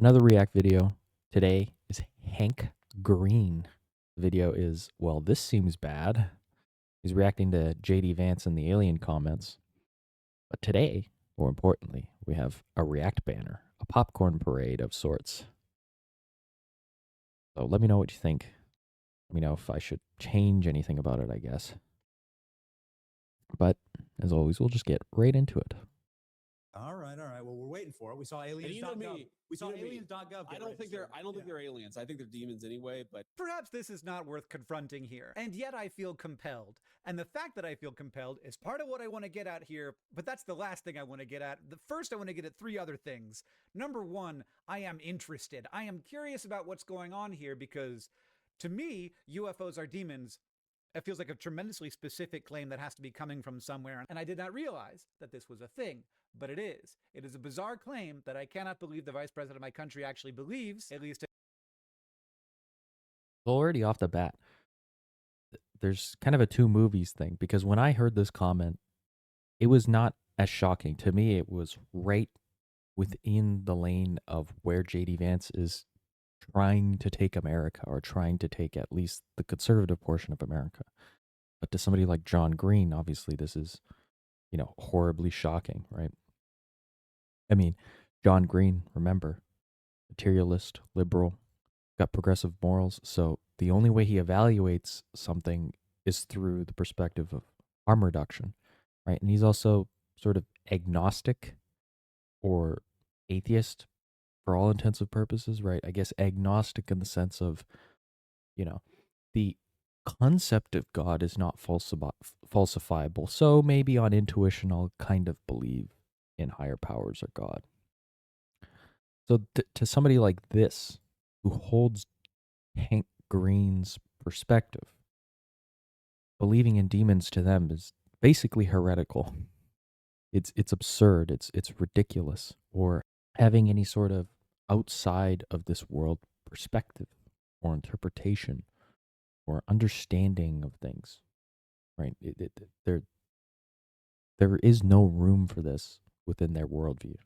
Another React video today is Hank Green. The video is, well, this seems bad. He's reacting to JD Vance and the alien comments. But today, more importantly, we have a React banner, a popcorn parade of sorts. So let me know what you think. Let me know if I should change anything about it, I guess. But as always, we'll just get right into it. All right. Well, we're waiting for it. We saw aliens. You know me. We saw You know me. aliens.gov. I don't think they're aliens. I think they're demons anyway, but Perhaps this is not worth confronting here. And yet I feel compelled. And the fact that I feel compelled is part of what I want to get at here, but that's the last thing I want to get at. The first, I want to get at three other things. Number one, I am interested. I am curious about what's going on here because to me, UFOs are demons. It feels like a tremendously specific claim that has to be coming from somewhere, and I did not realize that this was a thing, but it is. It is a bizarre claim that I cannot believe the vice president of my country actually believes, at least. Already off the bat, there's kind of a two movies thing because when I heard this comment, it was not as shocking. To me, it was right within the lane of where JD Vance is trying to take America or trying to take at least the conservative portion of America. But to somebody like John Green, obviously this is, horribly shocking, right? I mean, John Green, remember, materialist, liberal, got progressive morals. So the only way he evaluates something is through the perspective of harm reduction, right? And he's also sort of agnostic or atheist for all intents and purposes, right? I guess agnostic in the sense of, the concept of God is not falsifiable. So maybe on intuition, I'll kind of believe in higher powers or God. So to somebody like this, who holds Hank Green's perspective, believing in demons to them is basically heretical. It's absurd. It's ridiculous. Or having any sort of outside of this world perspective or interpretation or understanding of things, right? There is no room for this within their worldview.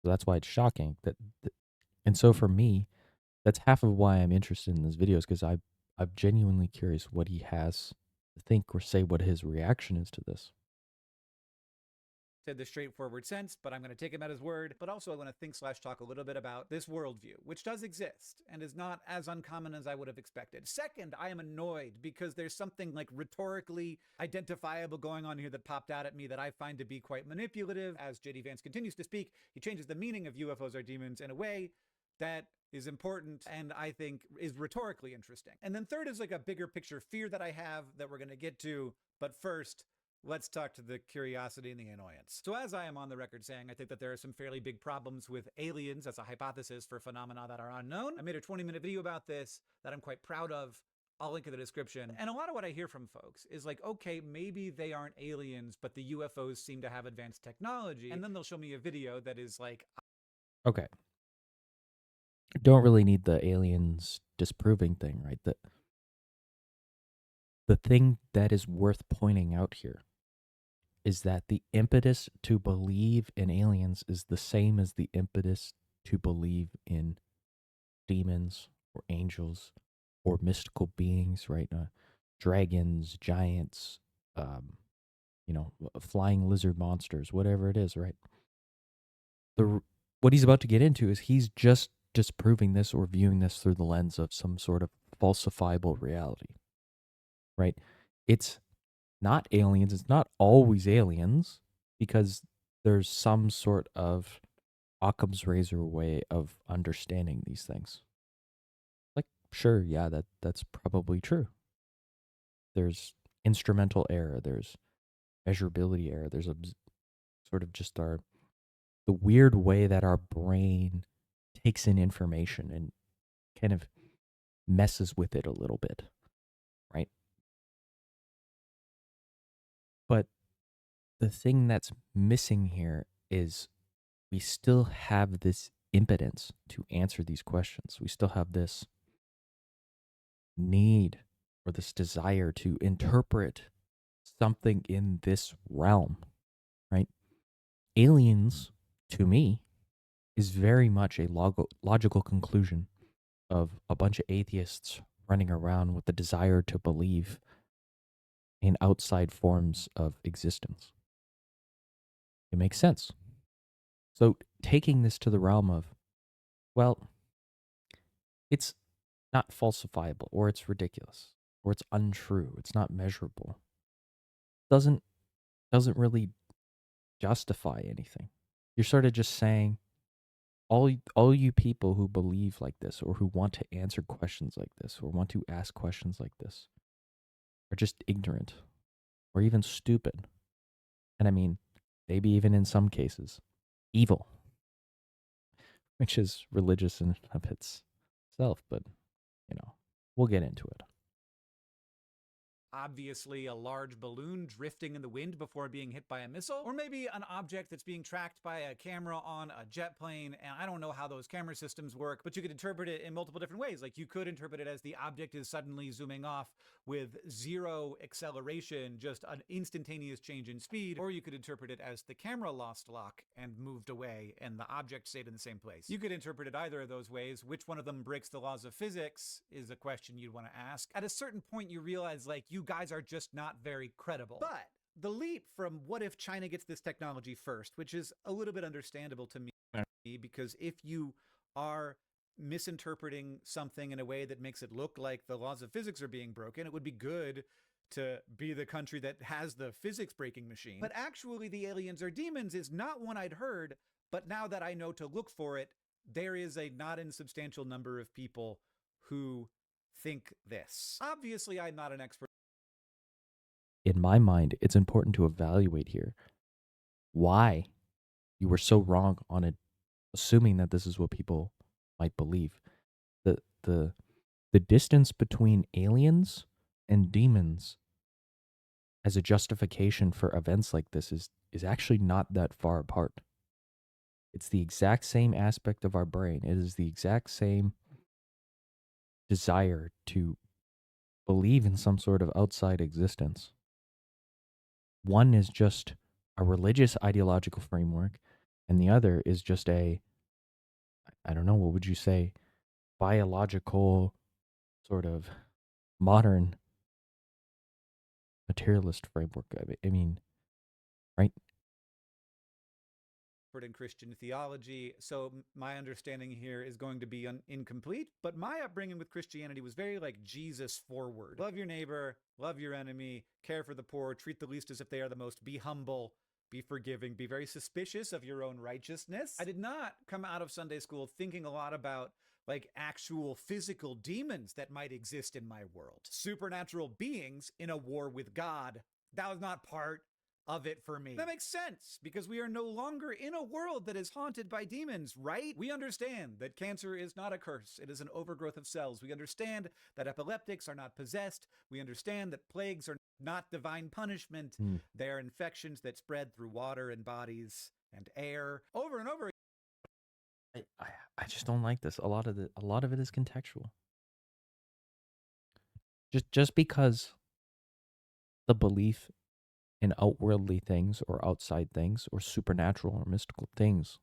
So that's why it's shocking and so for me, that's half of why I'm interested in this video is because I'm genuinely curious what he has to think or say, what his reaction is to this. Said the straightforward sense, but I'm going to take him at his word. But also I want to think/talk a little bit about this worldview, which does exist and is not as uncommon as I would have expected. Second, I am annoyed because there's something like rhetorically identifiable going on here that popped out at me that I find to be quite manipulative. As JD Vance continues to speak, he changes the meaning of UFOs are demons in a way that is important and I think is rhetorically interesting. And then third is like a bigger picture fear that I have that we're going to get to. But first, let's talk to the curiosity and the annoyance. So as I am on the record saying, I think that there are some fairly big problems with aliens as a hypothesis for phenomena that are unknown. I made a 20-minute video about this that I'm quite proud of. I'll link in the description. And a lot of what I hear from folks is like, okay, maybe they aren't aliens, but the UFOs seem to have advanced technology. And then they'll show me a video that is like, okay, don't really need the aliens disproving thing, right? The thing that is worth pointing out here is that the impetus to believe in aliens is the same as the impetus to believe in demons or angels or mystical beings, right? Dragons, giants, flying lizard monsters, whatever it is, right? What he's about to get into is he's just disproving this or viewing this through the lens of some sort of falsifiable reality, right? It's not aliens. It's not always aliens because there's some sort of Occam's razor way of understanding these things. Like, sure, yeah, that's probably true. There's instrumental error. There's measurability error. There's a sort of just the weird way that our brain takes in information and kind of messes with it a little bit, right? But the thing that's missing here is we still have this impotence to answer these questions. We still have this need or this desire to interpret something in this realm, right? Aliens, to me, is very much a logical conclusion of a bunch of atheists running around with the desire to believe in outside forms of existence. It makes sense. So taking this to the realm of, well, it's not falsifiable, or it's ridiculous, or it's untrue, it's not measurable, doesn't really justify anything. You're sort of just saying all you people who believe like this, or who want to answer questions like this, or want to ask questions like this, are just ignorant or even stupid. And I mean, maybe even in some cases, evil, which is religious in and of itself, but we'll get into it. Obviously a large balloon drifting in the wind before being hit by a missile, or maybe an object that's being tracked by a camera on a jet plane. And I don't know how those camera systems work, but you could interpret it in multiple different ways. Like, you could interpret it as the object is suddenly zooming off with zero acceleration, just an instantaneous change in speed, or you could interpret it as the camera lost lock and moved away and the object stayed in the same place. You could interpret it either of those ways. Which one of them breaks the laws of physics is a question you'd want to ask. At a certain point, you realize, like, you guys are just not very credible. But the leap from what if China gets this technology first, which is a little bit understandable to me, because if you are misinterpreting something in a way that makes it look like the laws of physics are being broken, it would be good to be the country that has the physics breaking machine. But actually the aliens are demons is not one I'd heard, but now that I know to look for it, there is a not insubstantial number of people who think this. Obviously, I'm not an expert. In my mind, it's important to evaluate here why you were so wrong on it, assuming that this is what people might believe. The the the distance between aliens and demons as a justification for events like this is actually not that far apart. It's the exact same aspect of our brain. It is the exact same desire to believe in some sort of outside existence. One is just a religious ideological framework, and the other is just a, I don't know, what would you say, biological, sort of modern materialist framework. I mean, right? In Christian theology, so my understanding here is going to be incomplete, but my upbringing with Christianity was very like Jesus forward. Love your neighbor, love your enemy, care for the poor, treat the least as if they are the most, be humble, be forgiving, be very suspicious of your own righteousness. I did not come out of Sunday school thinking a lot about like actual physical demons that might exist in my world. Supernatural beings in a war with God. That was not part of it for me. That makes sense, because we are no longer in a world that is haunted by demons, right? We understand that cancer is not a curse. It is an overgrowth of cells. We understand that epileptics are not possessed. We understand that plagues are not divine punishment. They are infections that spread through water and bodies and air. Over and over. I just don't like this. A lot of it is contextual. Just because the belief in outworldly things or outside things or supernatural or mystical things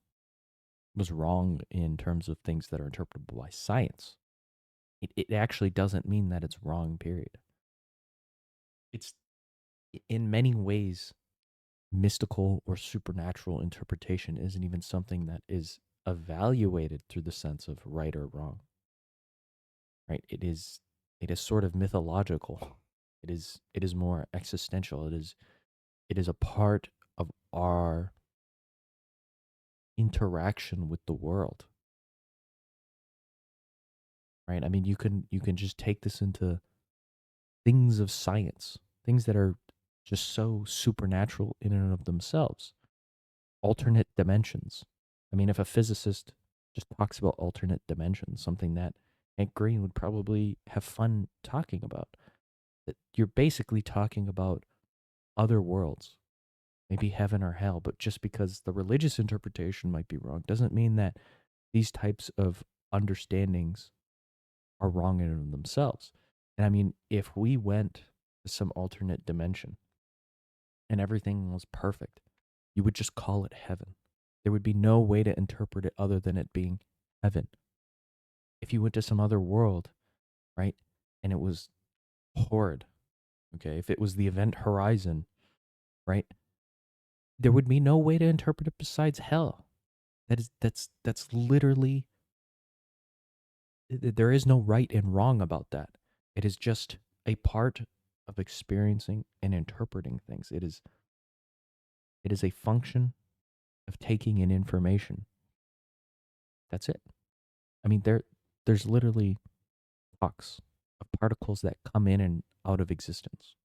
was wrong in terms of things that are interpretable by science, it actually doesn't mean that it's wrong, period. It's in many ways mystical or supernatural interpretation isn't even something that is evaluated through the sense of right or wrong. Right? It is sort of mythological. It is more existential. It is a part of our interaction with the world. Right? I mean, you can just take this into things of science, things that are just so supernatural in and of themselves. Alternate dimensions. I mean, if a physicist just talks about alternate dimensions, something that Hank Green would probably have fun talking about, that you're basically talking about other worlds, maybe heaven or hell, but just because the religious interpretation might be wrong doesn't mean that these types of understandings are wrong in and of themselves. And I mean, if we went to some alternate dimension and everything was perfect, you would just call it heaven. There would be no way to interpret it other than it being heaven. If you went to some other world, right, and it was horrid, okay, if it was the event horizon, right, there would be no way to interpret it besides hell. That's literally, there is no right and wrong about that. It is just a part of experiencing and interpreting things. It is a function of taking in information. That's it. I mean, there's literally flux of particles that come in and out of existence.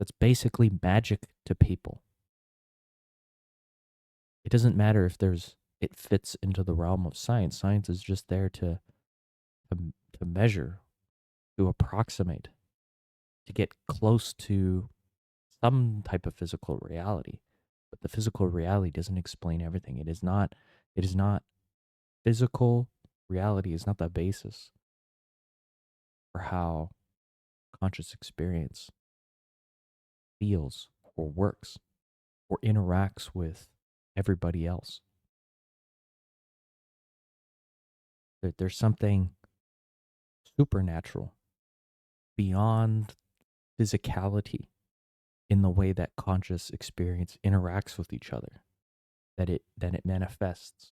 That's basically magic to people. It doesn't matter if it fits into the realm of science. Science is just there to measure, to approximate, to get close to some type of physical reality. But the physical reality doesn't explain everything. It is not physical reality is not the basis for how conscious experience feels or works or interacts with everybody else. There's something supernatural beyond physicality in the way that conscious experience interacts with each other, that it manifests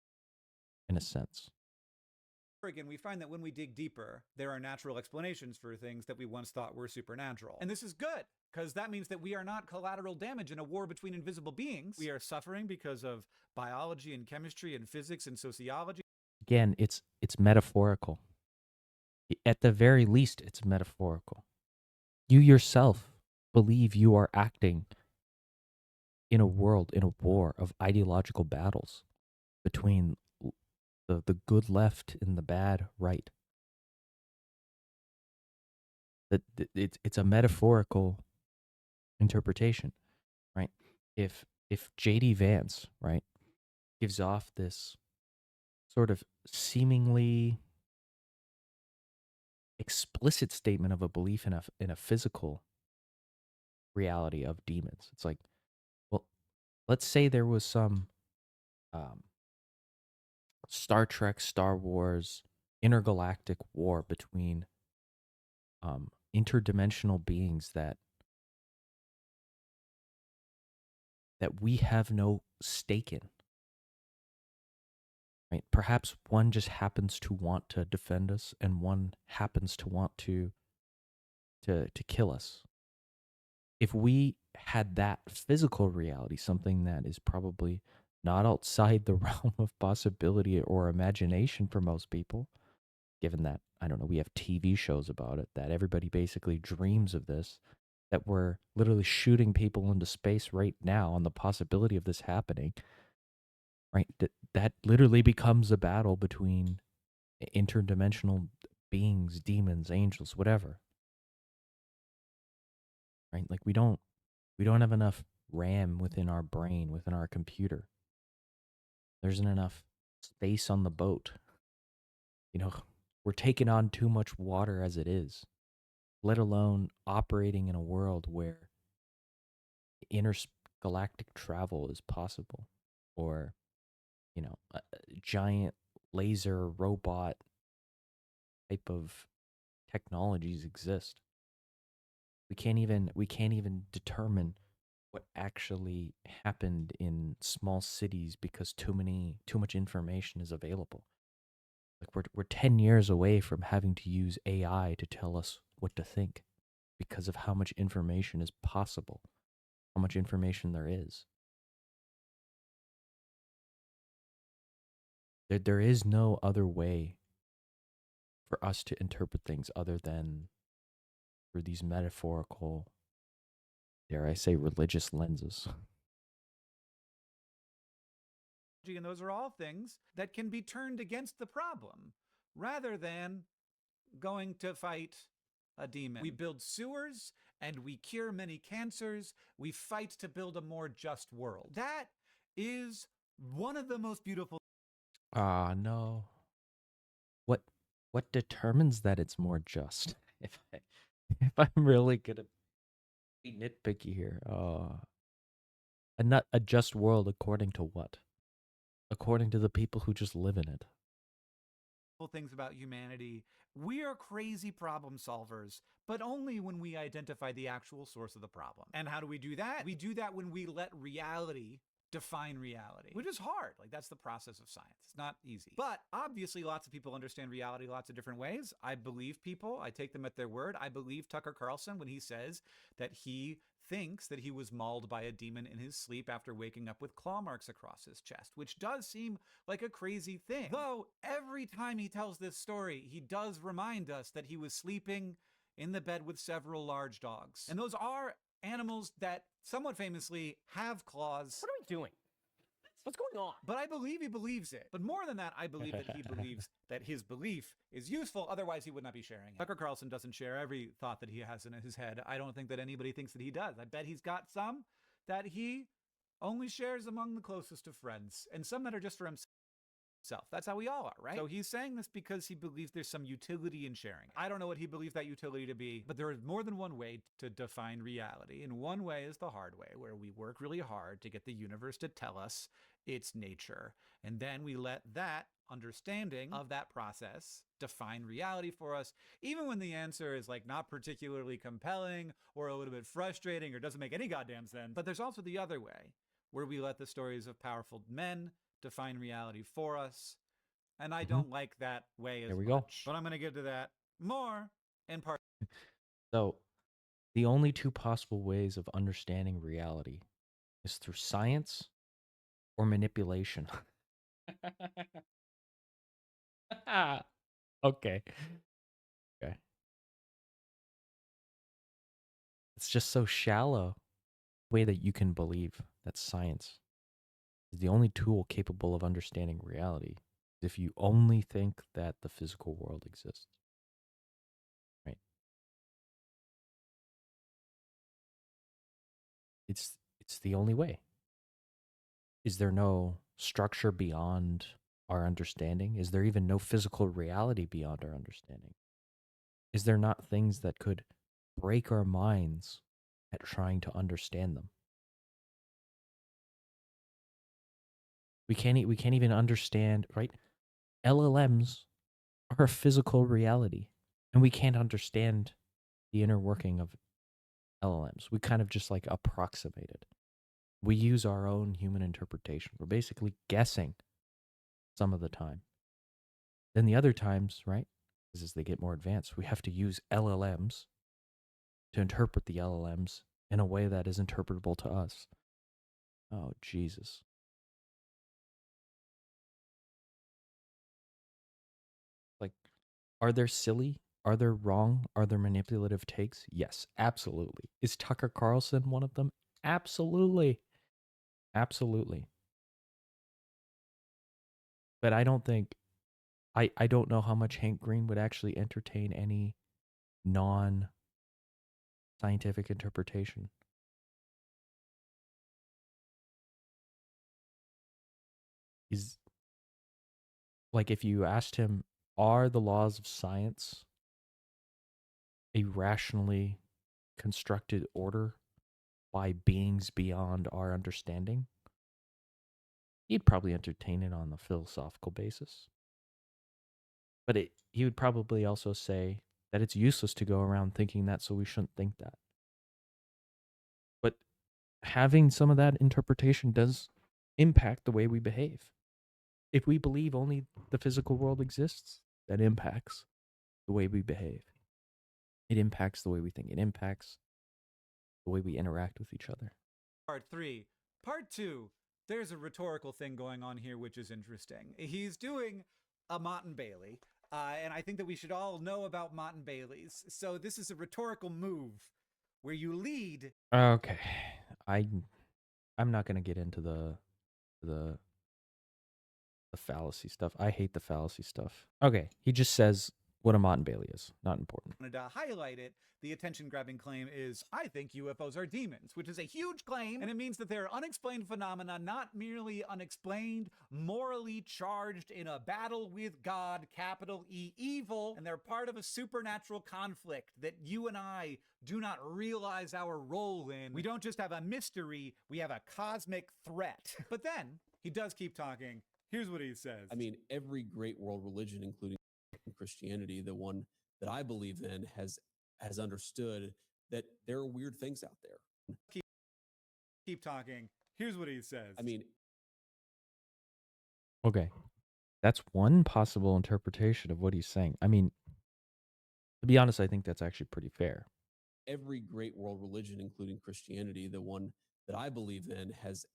in a sense. Again, we find that when we dig deeper, there are natural explanations for things that we once thought were supernatural. And this is good, because that means that we are not collateral damage in a war between invisible beings. We are suffering because of biology and chemistry and physics and sociology. Again, it's metaphorical. At the very least, it's metaphorical. You yourself believe you are acting in a world, in a war of ideological battles between the good left and the bad right. That it's a metaphorical interpretation, right? If JD Vance, right, gives off this sort of seemingly explicit statement of a belief in a physical reality of demons, it's like, well, let's say there was some um, Star Trek, Star Wars, intergalactic war between interdimensional beings that we have no stake in. Right? Perhaps one just happens to want to defend us, and one happens to want to kill us. If we had that physical reality, something that is probably not outside the realm of possibility or imagination for most people, given that, I don't know, we have TV shows about it, that everybody basically dreams of this, that we're literally shooting people into space right now on the possibility of this happening, right? That literally becomes a battle between interdimensional beings, demons, angels, whatever, right? Like we don't have enough RAM within our brain, within our computer. There isn't enough space on the boat. You know, we're taking on too much water as it is, let alone operating in a world where intergalactic travel is possible, or, a giant laser robot type of technologies exist. We can't even determine what actually happened in small cities because too much information is available. Like we're 10 years away from having to use AI to tell us what to think because of how much information is possible, how much information there is. There is no other way for us to interpret things other than through these metaphorical, dare I say, religious lenses. And those are all things that can be turned against the problem rather than going to fight a demon. We build sewers and we cure many cancers. We fight to build a more just world. That is one of the most beautiful. Ah, no. What what determines that it's more just? If I'm really gonna be nitpicky here, a just world according to what? according to the people who just live in it. Things about humanity. We are crazy problem solvers, but only when we identify the actual source of the problem. And how do we do that? We do that when we let reality define reality, which is hard. Like, that's the process of science. It's not easy. But obviously, lots of people understand reality lots of different ways. I believe people. I take them at their word. I believe Tucker Carlson when he says that he thinks that he was mauled by a demon in his sleep after waking up with claw marks across his chest, which does seem like a crazy thing. Though every time he tells this story, he does remind us that he was sleeping in the bed with several large dogs. And those are animals that somewhat famously have claws. What are we doing? What's going on? But I believe he believes it. But more than that, I believe that he believes that his belief is useful. Otherwise, he would not be sharing it. Tucker Carlson doesn't share every thought that he has in his head. I don't think that anybody thinks that he does. I bet he's got some that he only shares among the closest of friends, and some that are just for himself. That's how we all are, right? So he's saying this because he believes there's some utility in sharing it. I don't know what he believes that utility to be, but there is more than one way to define reality. And one way is the hard way, where we work really hard to get the universe to tell us its nature. And then we let that understanding of that process define reality for us, even when the answer is like not particularly compelling or a little bit frustrating or doesn't make any goddamn sense. But there's also the other way, where we let the stories of powerful men define reality for us. And I don't like that way as much. But I'm going to get to that more in part. So, the only two possible ways of understanding reality is through science or manipulation. Okay. Okay. It's just so shallow way that you can believe that science is the only tool capable of understanding reality if you only think that the physical world exists. Right? It's the only way. Is there no structure beyond our understanding? Is there even no physical reality beyond our understanding? Is there not things that could break our minds at trying to understand them? We can't even understand, right? LLMs are a physical reality, and we can't understand the inner working of LLMs. We kind of just like approximate it. We use our own human interpretation. We're basically guessing some of the time. Then the other times, right, is as they get more advanced, we have to use LLMs to interpret the LLMs in a way that is interpretable to us. Oh, Jesus. Like, are there silly? Are there wrong? Are there manipulative takes? Yes, absolutely. Is Tucker Carlson one of them? Absolutely. Absolutely. But I don't think, I don't know how much Hank Green would actually entertain any non-scientific interpretation. He's, like, if you asked him, are the laws of science a rationally constructed order by beings beyond our understanding? He'd probably entertain it on a philosophical basis. But he would probably also say that it's useless to go around thinking that, so we shouldn't think that. But having some of that interpretation does impact the way we behave. If we believe only the physical world exists, that impacts the way we behave. It impacts the way we think. It impacts the way we interact with each other. Part 3. Part 2. There's a rhetorical thing going on here which is interesting. He's doing a Mott and Bailey, and I think that we should all know about Mott and Bailey's. So this is a rhetorical move where you lead. Okay, I'm not gonna get into the fallacy stuff. I hate the fallacy stuff. Okay, he just says what a Mott and Bailey is. Not important. Wanted to highlight it. The attention-grabbing claim is, I think UFOs are demons, which is a huge claim, and it means that they're unexplained phenomena, not merely unexplained, morally charged in a battle with God, capital E, evil, and they're part of a supernatural conflict that you and I do not realize our role in. We don't just have a mystery, we have a cosmic threat. But then, he does keep talking. Here's what he says. I mean, every great world religion, including Christianity, the one that I believe in, has understood that there are weird things out there. Keep talking. Here's what he says. I mean, Okay. That's one possible interpretation of what he's saying. I mean, to be honest, I think that's actually pretty fair. every great world religion, including Christianity, the one that I believe in, has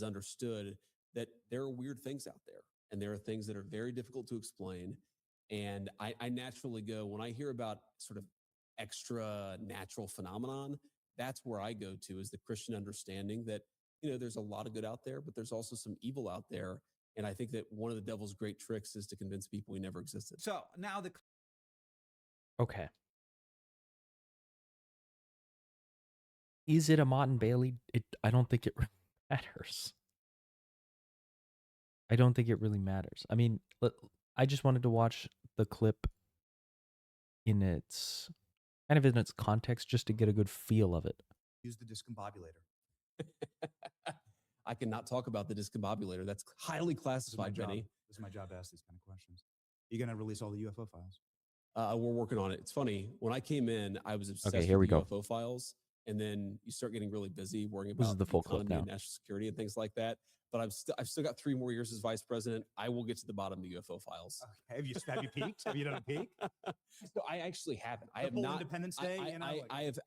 understood that there are weird things out there, and there are things that are very difficult to explain. And I naturally go when I hear about sort of extra natural phenomenon. That's where I go to is the Christian understanding that there's a lot of good out there, but there's also some evil out there. And I think that one of the devil's great tricks is to convince people he never existed. So now the Okay. Is it a Mott and Bailey? I don't think it really matters. I don't think it really matters. I mean, I just wanted to watch the clip in its kind of in its context just to get a good feel of it. Use the discombobulator. I cannot talk about the discombobulator. That's highly classified, Benny. This is my job to ask these kind of questions. You're going to release all the UFO files? We're working on it. It's funny. When I came in, I was obsessed here with we the go. UFO files. And then you start getting really busy worrying This about is the full clip economy and now. national security and things like that. But I've still got 3 more years as vice president. I will get to the bottom of the UFO files. Okay. Have you peeked? Have you done a peek? So I actually haven't. I The have full not. Independence Day. I have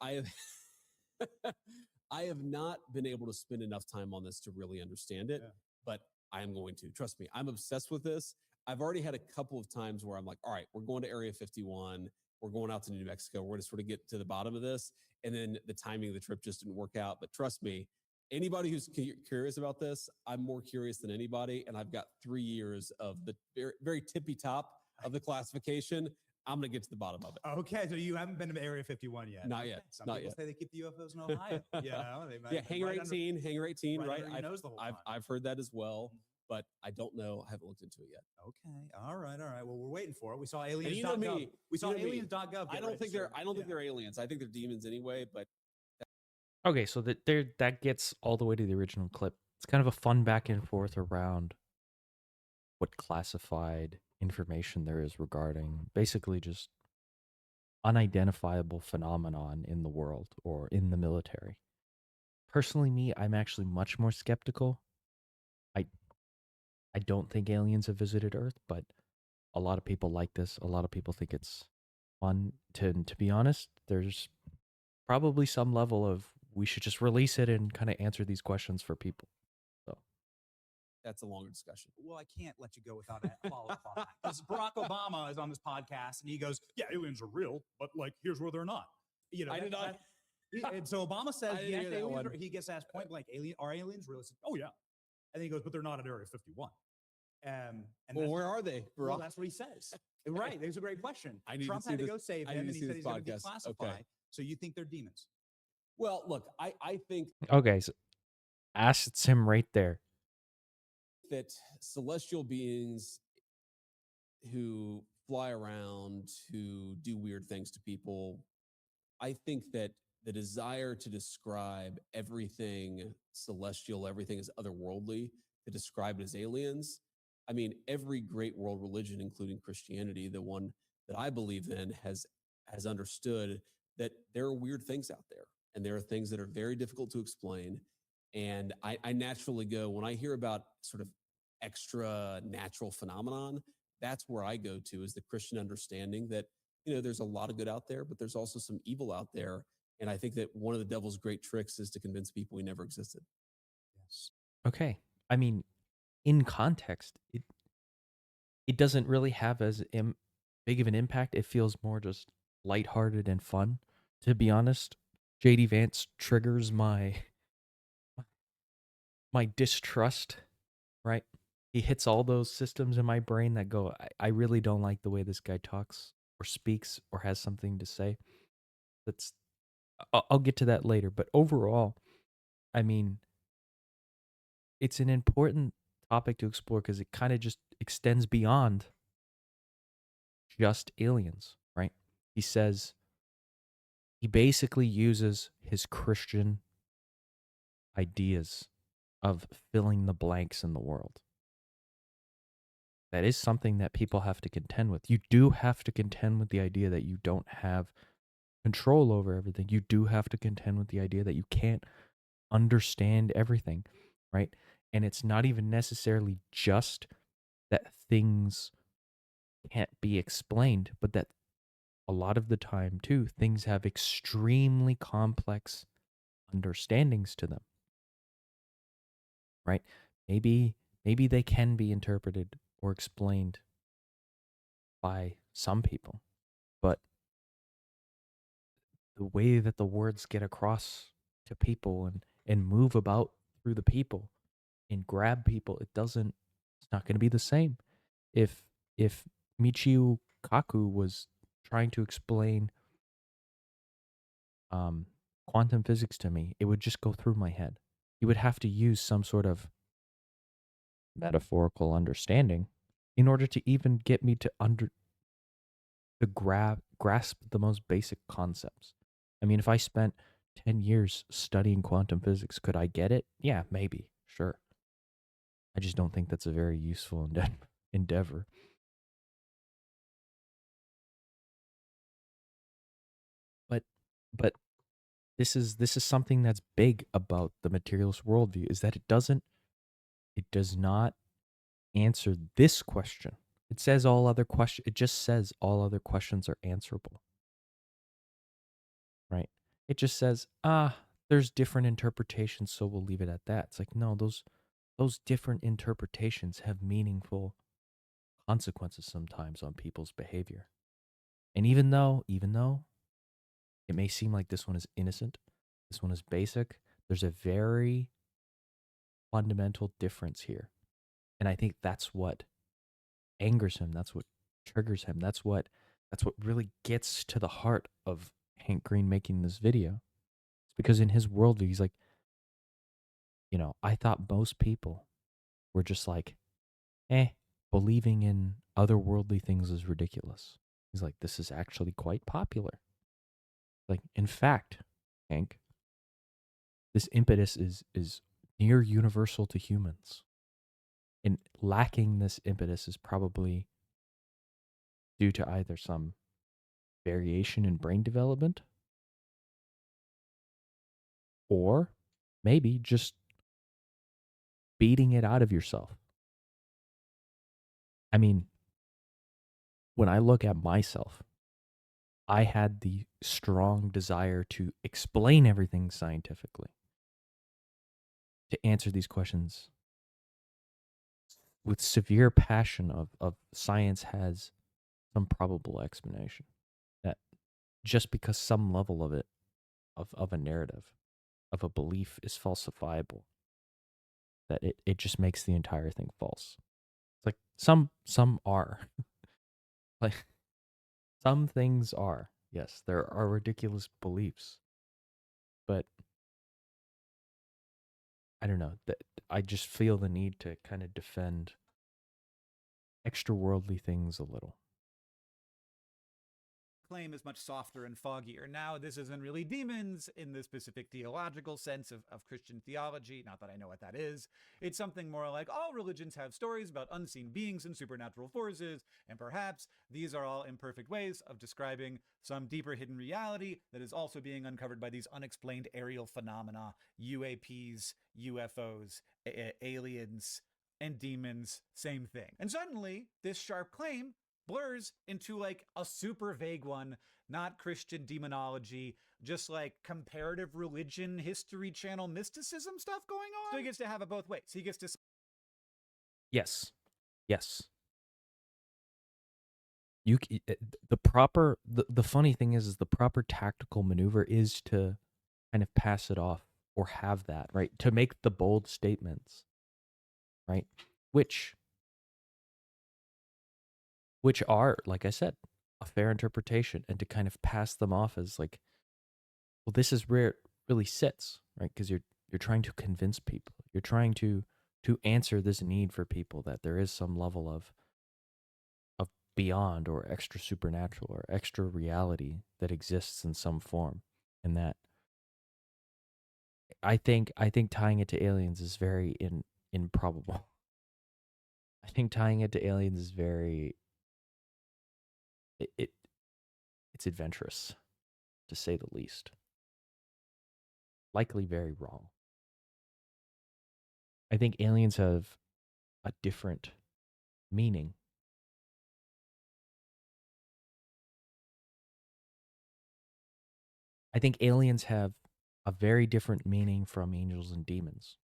I have not been able to spend enough time on this to really understand it, Yeah. but I am going to. Trust me, I'm obsessed with this. I've already had a couple of times where I'm like, all right, we're going to Area 51. We're going out to New Mexico. We're going to sort of get to the bottom of this. And then the timing of the trip just didn't work out. But trust me, anybody who's curious about this, I'm more curious than anybody. And I've got 3 years of the very, very tippy top of the classification. I'm going to get to the bottom of it. Okay, so you haven't been to Area 51 yet? Not Okay. yet. Some Not people yet. say they keep the UFOs in Ohio. You know, they might, Yeah, Hangar right 18, Hangar 18, right? under your nose the whole time. I've heard that as well, but I don't know. I haven't looked into it yet. Okay, all right. Well, we're waiting for it. We saw And aliens.gov. you know me. We saw you know me. aliens.gov. I don't think they're aliens. I think they're demons anyway. But Okay, so that gets all the way to the original clip. It's kind of a fun back and forth around what classified information there is regarding basically just unidentifiable phenomenon in the world or in the military. Personally, I'm actually much more skeptical. I don't think aliens have visited Earth, but a lot of people like this. A lot of people think it's fun. To be honest, there's probably some level of we should just release it and kind of answer these questions for people. So that's a longer discussion. Well, I can't let you go without a follow-up on that. Because Barack Obama is on this podcast and he goes, yeah, aliens are real, but like, here's where they're not. You know, I did not. And so Obama says, I didn't yes, hear that aliens one. he gets asked point blank, are aliens real? He said, oh, yeah. And then he goes, but they're not at Area 51. And Well, where are they? well, Barack? that's what he says. Right. There's a great question. I need to Trump see had to this- go save I him, need and to he see said this he's going to podcast. declassify. Okay. So you think they're demons? Well, look, I think okay, so asks him right there. that celestial beings who fly around, who do weird things to people, I think that the desire to describe everything celestial, everything is otherworldly, to describe it as aliens. I mean, every great world religion, including Christianity, the one that I believe in, has understood that there are weird things out there, and there are things that are very difficult to explain. And I naturally go when I hear about sort of extra natural phenomenon. That's where I go to is the Christian understanding that there's a lot of good out there, but there's also some evil out there. And I think that one of the devil's great tricks is to convince people he never existed. Yes. Okay, I mean, in context, it doesn't really have as big of an impact. It feels more just lighthearted and fun. To be honest, JD Vance triggers my distrust, right? He hits all those systems in my brain that go, I really don't like the way this guy talks or speaks or has something to say. I'll get to that later. But overall, I mean, it's an important topic to explore because it kind of just extends beyond just aliens, right? He says he basically uses his Christian ideas of filling the blanks in the world. that is something that people have to contend with. You do have to contend with the idea that you don't have control over everything. You do have to contend with the idea that you can't understand everything, right? And it's not even necessarily just that things can't be explained, but that a lot of the time too, things have extremely complex understandings to them, right? Maybe they can be interpreted or explained by some people, but the way that the words get across to people and move about through the people and grab people, it's not going to be the same. If Michio Kaku was trying to explain quantum physics to me, it would just go through my head. He would have to use some sort of metaphorical understanding in order to even get me to grasp the most basic concepts. I mean, if I spent 10 years studying quantum physics, could I get it? Yeah, maybe, sure. I just don't think that's a very useful endeavor. But but this is something that's big about the materialist worldview, is that it does not answer this question. It just says all other questions are answerable, right? It just says, there's different interpretations, so we'll leave it at that. It's like, no, those different interpretations have meaningful consequences sometimes on people's behavior. And even though it may seem like this one is innocent, this one is basic, there's a very fundamental difference here. And I think that's what angers him. That's what triggers him. That's what really gets to the heart of Hank Green making this video. It's because in his worldview, he's like, I thought most people were just like, believing in otherworldly things is ridiculous. He's like, this is actually quite popular. Like, in fact, Hank, this impetus is near universal to humans. And lacking this impetus is probably due to either some variation in brain development or maybe just beating it out of yourself. I mean, when I look at myself, I had the strong desire to explain everything scientifically, to answer these questions with severe passion of science has some probable explanation. That just because some level of it, of a narrative, of a belief is falsifiable, that it just makes the entire thing false. It's like some are. Like some things are. Yes, there are ridiculous beliefs. But I don't know, that I just feel the need to kind of defend extra worldly things a little. Claim is much softer and foggier. Now, this isn't really demons in the specific theological sense of Christian theology, not that I know what that is. It's something more like all religions have stories about unseen beings and supernatural forces, and perhaps these are all imperfect ways of describing some deeper hidden reality that is also being uncovered by these unexplained aerial phenomena, UAPs, UFOs, aliens, and demons, same thing. And suddenly, this sharp claim blurs into like a super vague one, not Christian demonology, just like comparative religion, history channel mysticism stuff going on. So he gets to have it both ways. He gets to Yes. Yes. The funny thing is the proper tactical maneuver is to kind of pass it off or have that, right? To make the bold statements, right? Which are, like I said, a fair interpretation, and to kind of pass them off as like, well, this is where it really sits, right? Because you're trying to convince people. You're trying to answer this need for people that there is some level of beyond or extra supernatural or extra reality that exists in some form. And that I think tying it to aliens is very improbable. I think tying it to aliens is very it it's adventurous, to say the least. Likely very wrong. I think aliens have a different meaning. I think aliens have a very different meaning from angels and demons.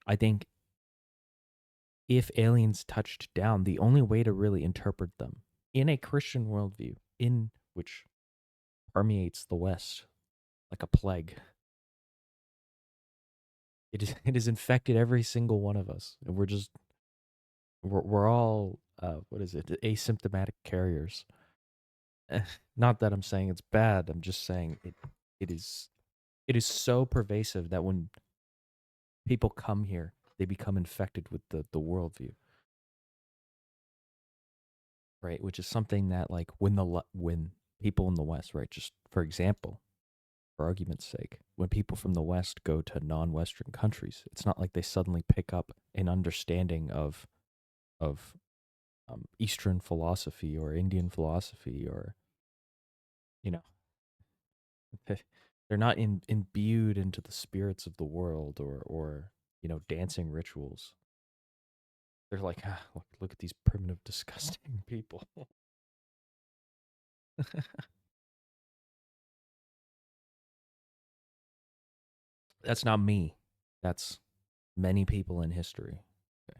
I think if aliens touched down, the only way to really interpret them in a Christian worldview, in which permeates the West like a plague, it has infected every single one of us, and we're all what is it, asymptomatic carriers. Not that I'm saying it's bad. I'm just saying it is it is so pervasive that when people come here, they become infected with the worldview, right? Which is something that like when people in the West, right? Just for example, for argument's sake, when people from the West go to non-Western countries, it's not like they suddenly pick up an understanding of Eastern philosophy or Indian philosophy, or you know, they're not imbued into the spirits of the world, or dancing rituals. They're like, look at these primitive, disgusting people. That's not me. That's many people in history. Okay.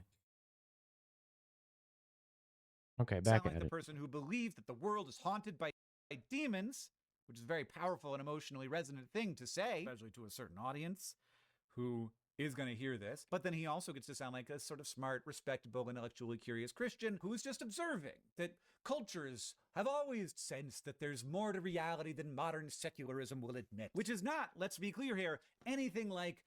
Okay, back Sound like at the it. person who believes that the world is haunted by demons, which is a very powerful and emotionally resonant thing to say, especially to a certain audience who is going to hear this. But then he also gets to sound like a sort of smart, respectable, intellectually curious Christian who is just observing that cultures have always sensed that there's more to reality than modern secularism will admit, which is not, let's be clear here, anything like,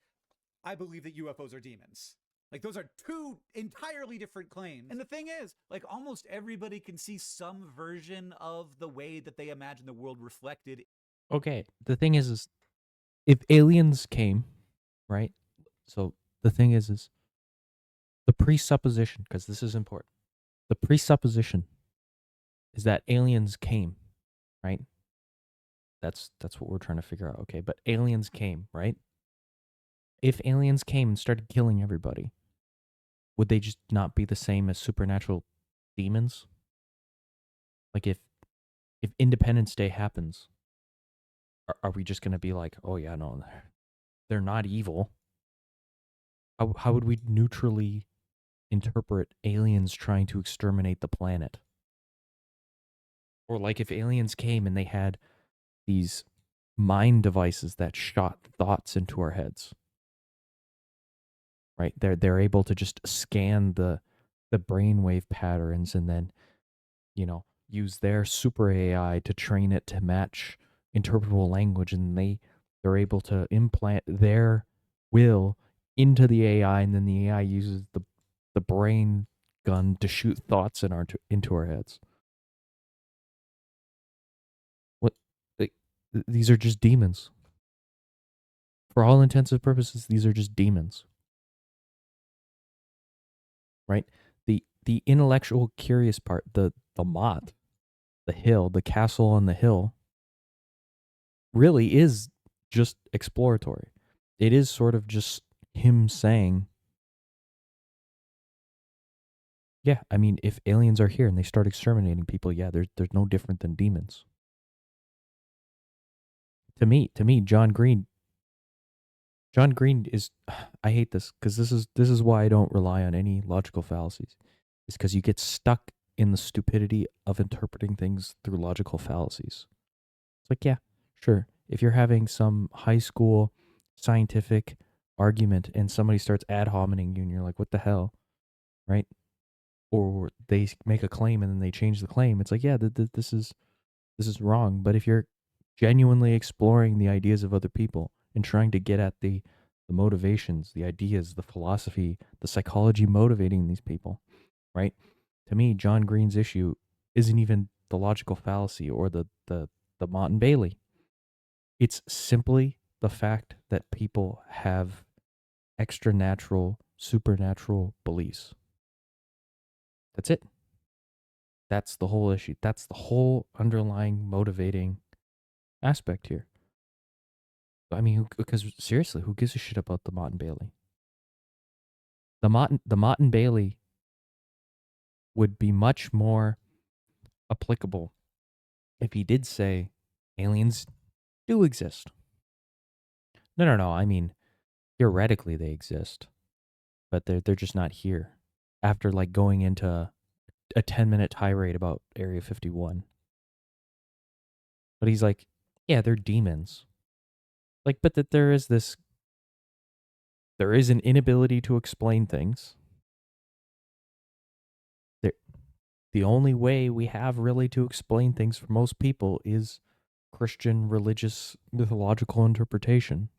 I believe that UFOs are demons. Like, those are two entirely different claims. And the thing is, like, almost everybody can see some version of the way that they imagine the world reflected. Okay, the thing is if aliens came, right? So the thing is the presupposition, because this is important. The presupposition is that aliens came, right? That's what we're trying to figure out. Okay, but aliens came, right? If aliens came and started killing everybody, would they just not be the same as supernatural demons? Like if Independence Day happens, are we just going to be like, oh yeah, no, they're not evil? How would we neutrally interpret aliens trying to exterminate the planet? Or like if aliens came and they had these mind devices that shot thoughts into our heads, right? They're able to just scan the brainwave patterns and then, use their super AI to train it to match interpretable language, and they're able to implant their will into the AI, and then the AI uses the brain gun to shoot thoughts into our heads. What like, these are just demons. For all intents and purposes, these are just demons. Right? The intellectual curious part, the mott, the hill, the castle on the hill, really is just exploratory. It is sort of just him saying, yeah, I mean, if aliens are here and they start exterminating people, yeah, there's no different than demons. To me, John Green is I hate this because this is why I don't rely on any logical fallacies. It's because you get stuck in the stupidity of interpreting things through logical fallacies. It's like, yeah, sure. If you're having some high school scientific argument and somebody starts ad hominem you and you're like, what the hell? Right? Or they make a claim and then they change the claim. It's like, yeah, this is wrong. But if you're genuinely exploring the ideas of other people and trying to get at the motivations, the ideas, the philosophy, the psychology motivating these people, right? To me, John Green's issue isn't even the logical fallacy or the Mott and Bailey. It's simply the fact that people have extra natural, supernatural beliefs. That's it. That's the whole issue. That's the whole underlying motivating aspect here. I mean, because seriously, who gives a shit about the Mott and Bailey? The Mott and Bailey would be much more applicable if he did say aliens do exist. No. I mean, theoretically they exist, but they're just not here. After like going into a 10-minute tirade about Area 51. But he's like, yeah, they're demons. Like, but that there is an inability to explain things. The only way we have really to explain things for most people is Christian religious mythological interpretation.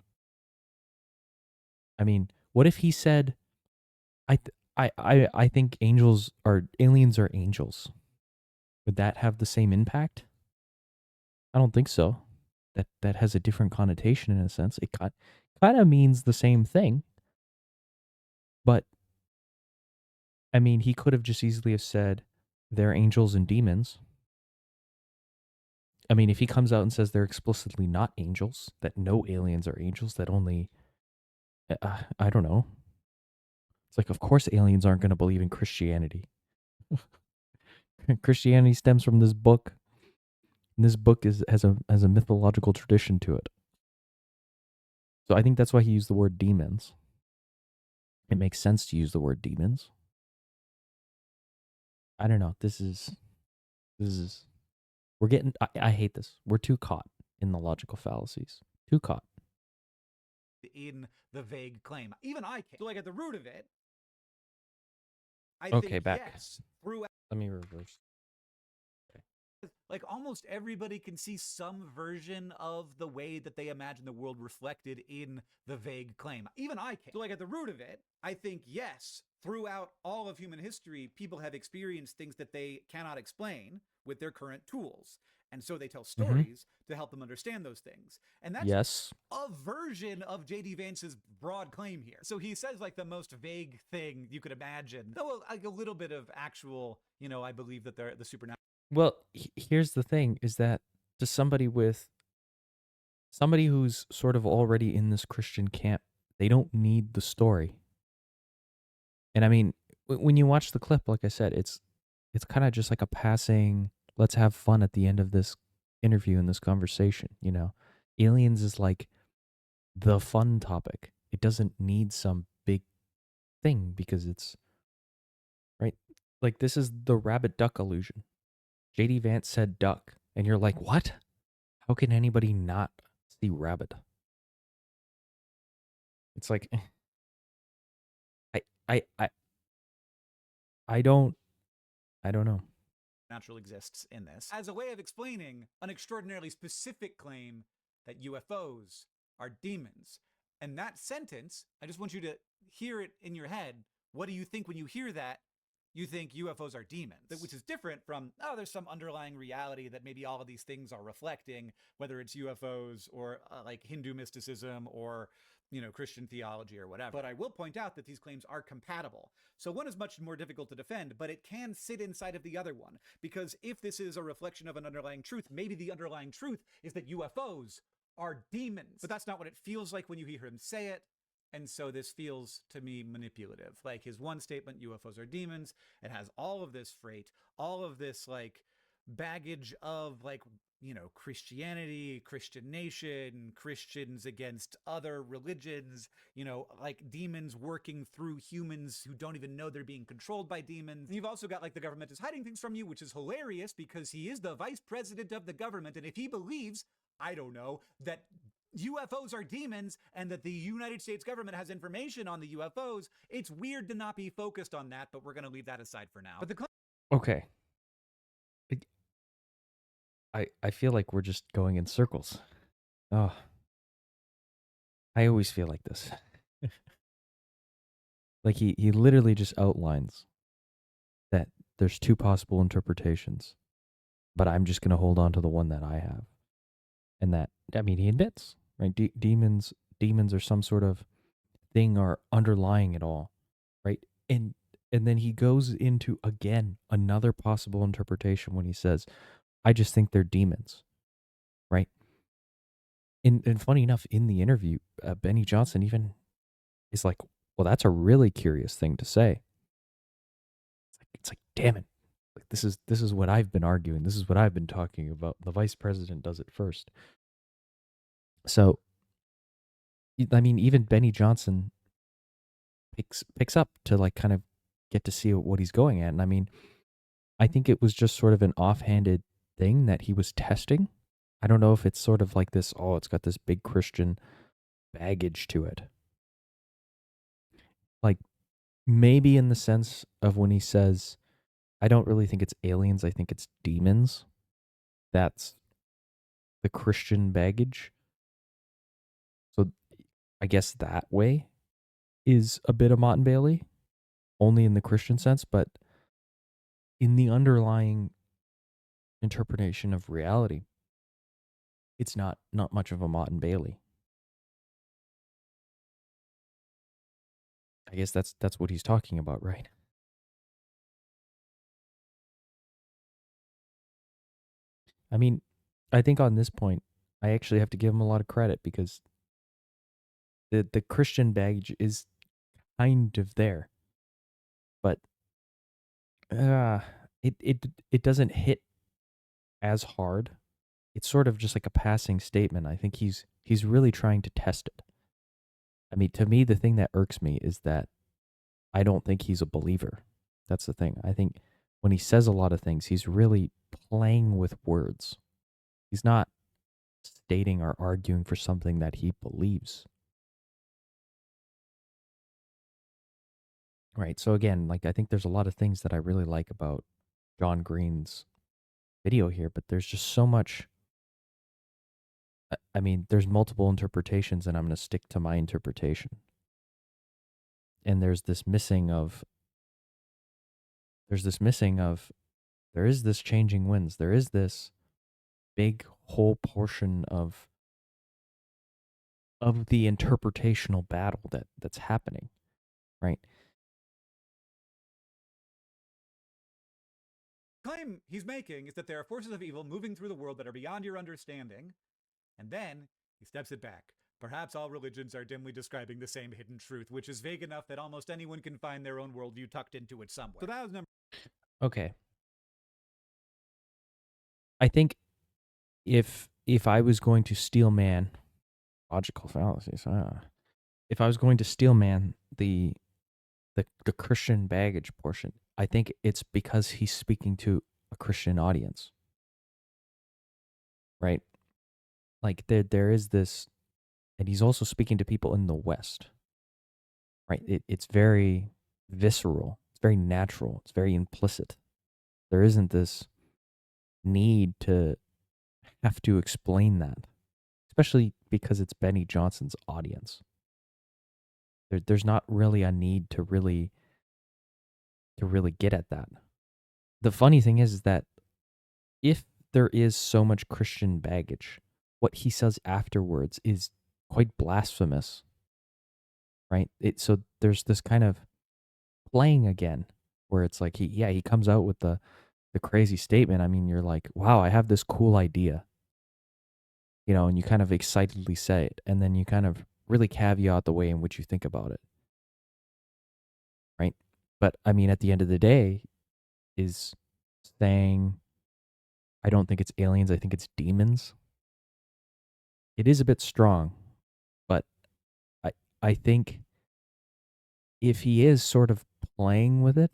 I mean, what if he said, I think aliens are angels. Would that have the same impact? I don't think so. That has a different connotation in a sense. It kind of means the same thing. But I mean, he could have just easily have said they're angels and demons. I mean, if he comes out and says they're explicitly not angels, that no aliens are angels, that only I don't know. It's like, of course, aliens aren't going to believe in Christianity. Christianity stems from this book, and this book has a mythological tradition to it. So I think that's why he used the word demons. It makes sense to use the word demons. I don't know. This is we're getting. I hate this. We're too caught in the logical fallacies. Too caught. In the vague claim. Even I can. So, like, at the root of it, I Okay, think, back. yes, throughout. Let me reverse. Like, almost everybody can see some version of the way that they imagine the world reflected in the vague claim. Even I can. So, like, at the root of it, I think, yes, throughout all of human history, people have experienced things that they cannot explain with their current tools. And so they tell stories to help them understand those things. And that's Yes. a version of J.D. Vance's broad claim here. So he says like the most vague thing you could imagine, though like a little bit of actual, I believe that they're the supernatural. Well, here's the thing: is that to somebody who's sort of already in this Christian camp, they don't need the story. And I mean, when you watch the clip, like I said, it's kind of just like a passing, let's have fun at the end of this interview and this conversation, Aliens is like the fun topic. It doesn't need some big thing because it's right. Like this is the rabbit duck illusion. JD Vance said duck and you're like, "What? How can anybody not see rabbit?" It's like I I I I don't know. Natural exists in this as a way of explaining an extraordinarily specific claim that UFOs are demons. And that sentence, I just want you to hear it in your head. What do you think when you hear that? You think UFOs are demons, which is different from, there's some underlying reality that maybe all of these things are reflecting, whether it's UFOs or like Hindu mysticism or Christian theology or whatever. But I will point out that these claims are compatible. So one is much more difficult to defend, but it can sit inside of the other one. Because if this is a reflection of an underlying truth, maybe the underlying truth is that UFOs are demons. But that's not what it feels like when you hear him say it. And so this feels to me manipulative. Like his one statement, UFOs are demons, it has all of this freight, all of this like baggage of like, Christianity, Christian nation, Christians against other religions, like demons working through humans who don't even know they're being controlled by demons. And you've also got like the government is hiding things from you, which is hilarious because he is the vice president of the government. And if he believes, I don't know, that UFOs are demons and that the United States government has information on the UFOs, it's weird to not be focused on that, but we're going to leave that aside for now. But Okay. I feel like we're just going in circles. Oh. I always feel like this. Like he literally just outlines that there's two possible interpretations, but I'm just going to hold on to the one that I have. And that, I mean, he admits, right? Demons are some sort of thing or underlying it all, right? And And then he goes into, again, another possible interpretation when he says, I just think they're demons, right? And funny enough, in the interview, Benny Johnson even is like, well, that's a really curious thing to say. It's like, damn it. Like, this is what I've been arguing. This is what I've been talking about. The vice president does it first. So, I mean, even Benny Johnson picks up to like kind of get to see what he's going at. And I mean, I think it was just sort of an offhanded thing that he was testing. I don't know if it's sort of like this, oh, it's got this big Christian baggage to it. Like maybe in the sense of when he says, I don't really think it's aliens, I think it's demons. That's the Christian baggage. So I guess that way is a bit of Mott and Bailey, only in the Christian sense, but in the underlying interpretation of reality, it's not much of a Mott and Bailey. I guess that's what he's talking about, right? I mean, I think on this point, I actually have to give him a lot of credit because the Christian baggage is kind of there, but uh, it doesn't hit as hard. It's sort of just like a passing statement. I think he's really trying to test it. I mean, to me, the thing that irks me is that I don't think he's a believer. That's the thing. I think when he says a lot of things, he's really playing with words. He's not stating or arguing for something that he believes. Right. So again, like I think there's a lot of things that I really like about John Green's video here, but there's just so much. I mean, there's multiple interpretations, and I'm going to stick to my interpretation. And there's this missing of there is this changing winds. There is this big whole portion of the interpretational battle that's happening, right? Claim he's making is that there are forces of evil moving through the world that are beyond your understanding, and then he steps it back. Perhaps all religions are dimly describing the same hidden truth, which is vague enough that almost anyone can find their own worldview tucked into it somewhere. So that was number. Okay. I think if I was going to steel man logical fallacies, if I was going to steel man the Christian baggage portion, I think it's because he's speaking to a Christian audience, right? Like there is this, and he's also speaking to people in the West, right? It's very visceral, it's very natural, it's very implicit. There isn't this need to have to explain that, especially because it's Benny Johnson's audience. There's not really a need to really get at that. The funny thing is that if there is so much Christian baggage, what he says afterwards is quite blasphemous, right? So there's this kind of playing again where it's like he comes out with the crazy statement. I mean, you're like, wow, I have this cool idea, and you kind of excitedly say it, and then you kind of really caveat the way in which you think about it, right? But I mean, at the end of the day, is saying, I don't think it's aliens, I think it's demons. It is a bit strong, but I I think if he is sort of playing with it,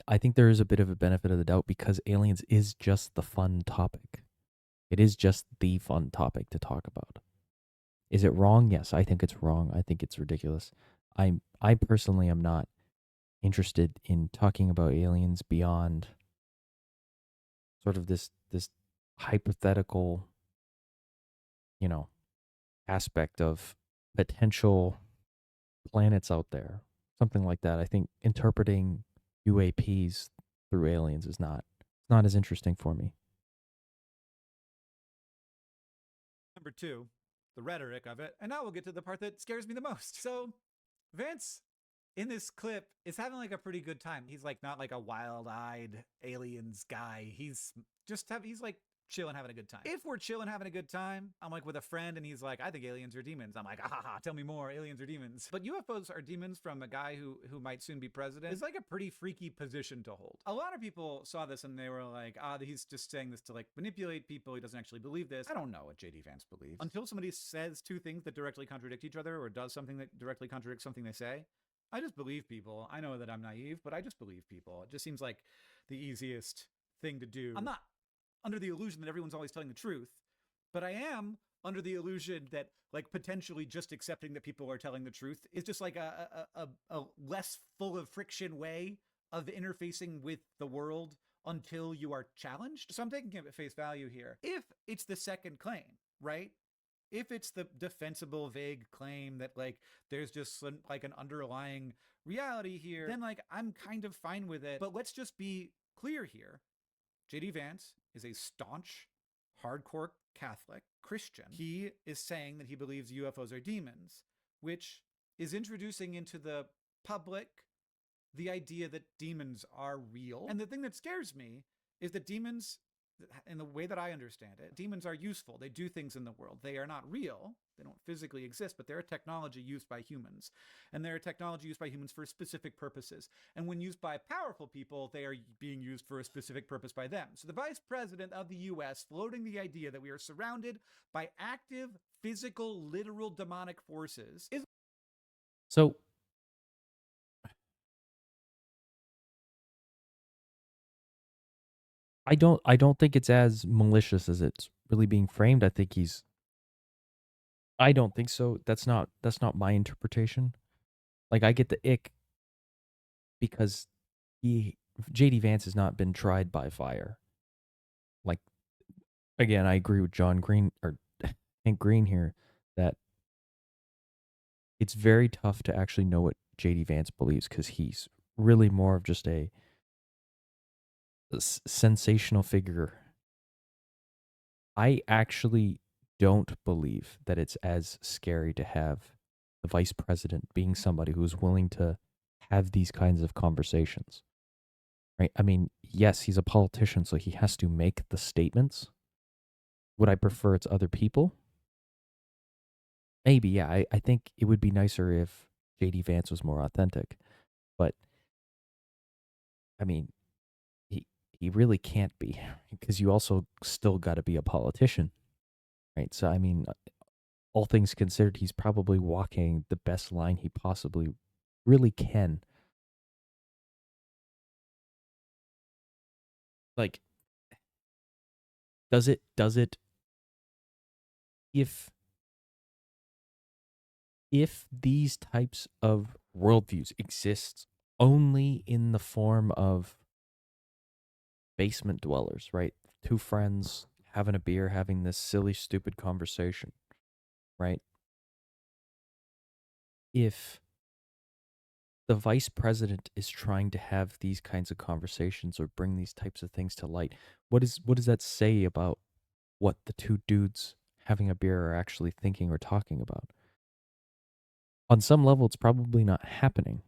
I think there is a bit of a benefit of the doubt because aliens is just the fun topic. It is just the fun topic to talk about. Is it wrong? Yes, I think it's wrong. I think it's ridiculous. I personally am not interested in talking about aliens beyond sort of this hypothetical, aspect of potential planets out there, something like that. I think interpreting UAPs through aliens is not as interesting for me. Number two, the rhetoric of it. And now we'll get to the part that scares me the most. So, Vince, in this clip is having like a pretty good time. He's like not like a wild-eyed aliens guy. He's like chilling, having a good time. If we're chilling, having a good time, I'm like with a friend and he's like, I think aliens are demons. I'm like, ah, tell me more, aliens are demons. But UFOs are demons from a guy who might soon be president is like a pretty freaky position to hold. A lot of people saw this and they were like, he's just saying this to like manipulate people. He doesn't actually believe this. I don't know what JD Vance believes. Until somebody says two things that directly contradict each other or does something that directly contradicts something they say, I just believe people. I know that I'm naive, but I just believe people. It just seems like the easiest thing to do. I'm not under the illusion that everyone's always telling the truth, but I am under the illusion that like potentially just accepting that people are telling the truth is just like a less full of friction way of interfacing with the world until you are challenged. So I'm taking it at face value here. If it's the second claim, right? If it's the defensible, vague claim that like there's just like an underlying reality here, then like I'm kind of fine with it. But let's just be clear here. JD Vance is a staunch, hardcore Catholic Christian. He is saying that he believes UFOs are demons, which is introducing into the public the idea that demons are real. And the thing that scares me is that demons, in the way that I understand it, demons are useful. They do things in the world. They are not real. They don't physically exist, but they're a technology used by humans. And they're a technology used by humans for specific purposes. And when used by powerful people, they are being used for a specific purpose by them. So the vice president of the US floating the idea that we are surrounded by active, physical, literal demonic forces is... So I don't think it's as malicious as it's really being framed. I don't think so. That's not my interpretation. Like I get the ick because JD Vance has not been tried by fire. Like again, I agree with John Green or Hank Green here that it's very tough to actually know what JD Vance believes because he's really more of just a sensational figure. I actually don't believe that it's as scary to have the vice president being somebody who's willing to have these kinds of conversations. Right? I mean, yes, he's a politician, so he has to make the statements. Would I prefer it's other people? Maybe, yeah. I think it would be nicer if JD Vance was more authentic. But I mean, he really can't be because you also still got to be a politician. Right? So I mean, all things considered, he's probably walking the best line he possibly really can. Like, does it if these types of worldviews exist only in the form of basement dwellers, right? Two friends having a beer, having this silly, stupid conversation, right? If the vice president is trying to have these kinds of conversations or bring these types of things to light, what does that say about what the two dudes having a beer are actually thinking or talking about? On some level, it's probably not happening.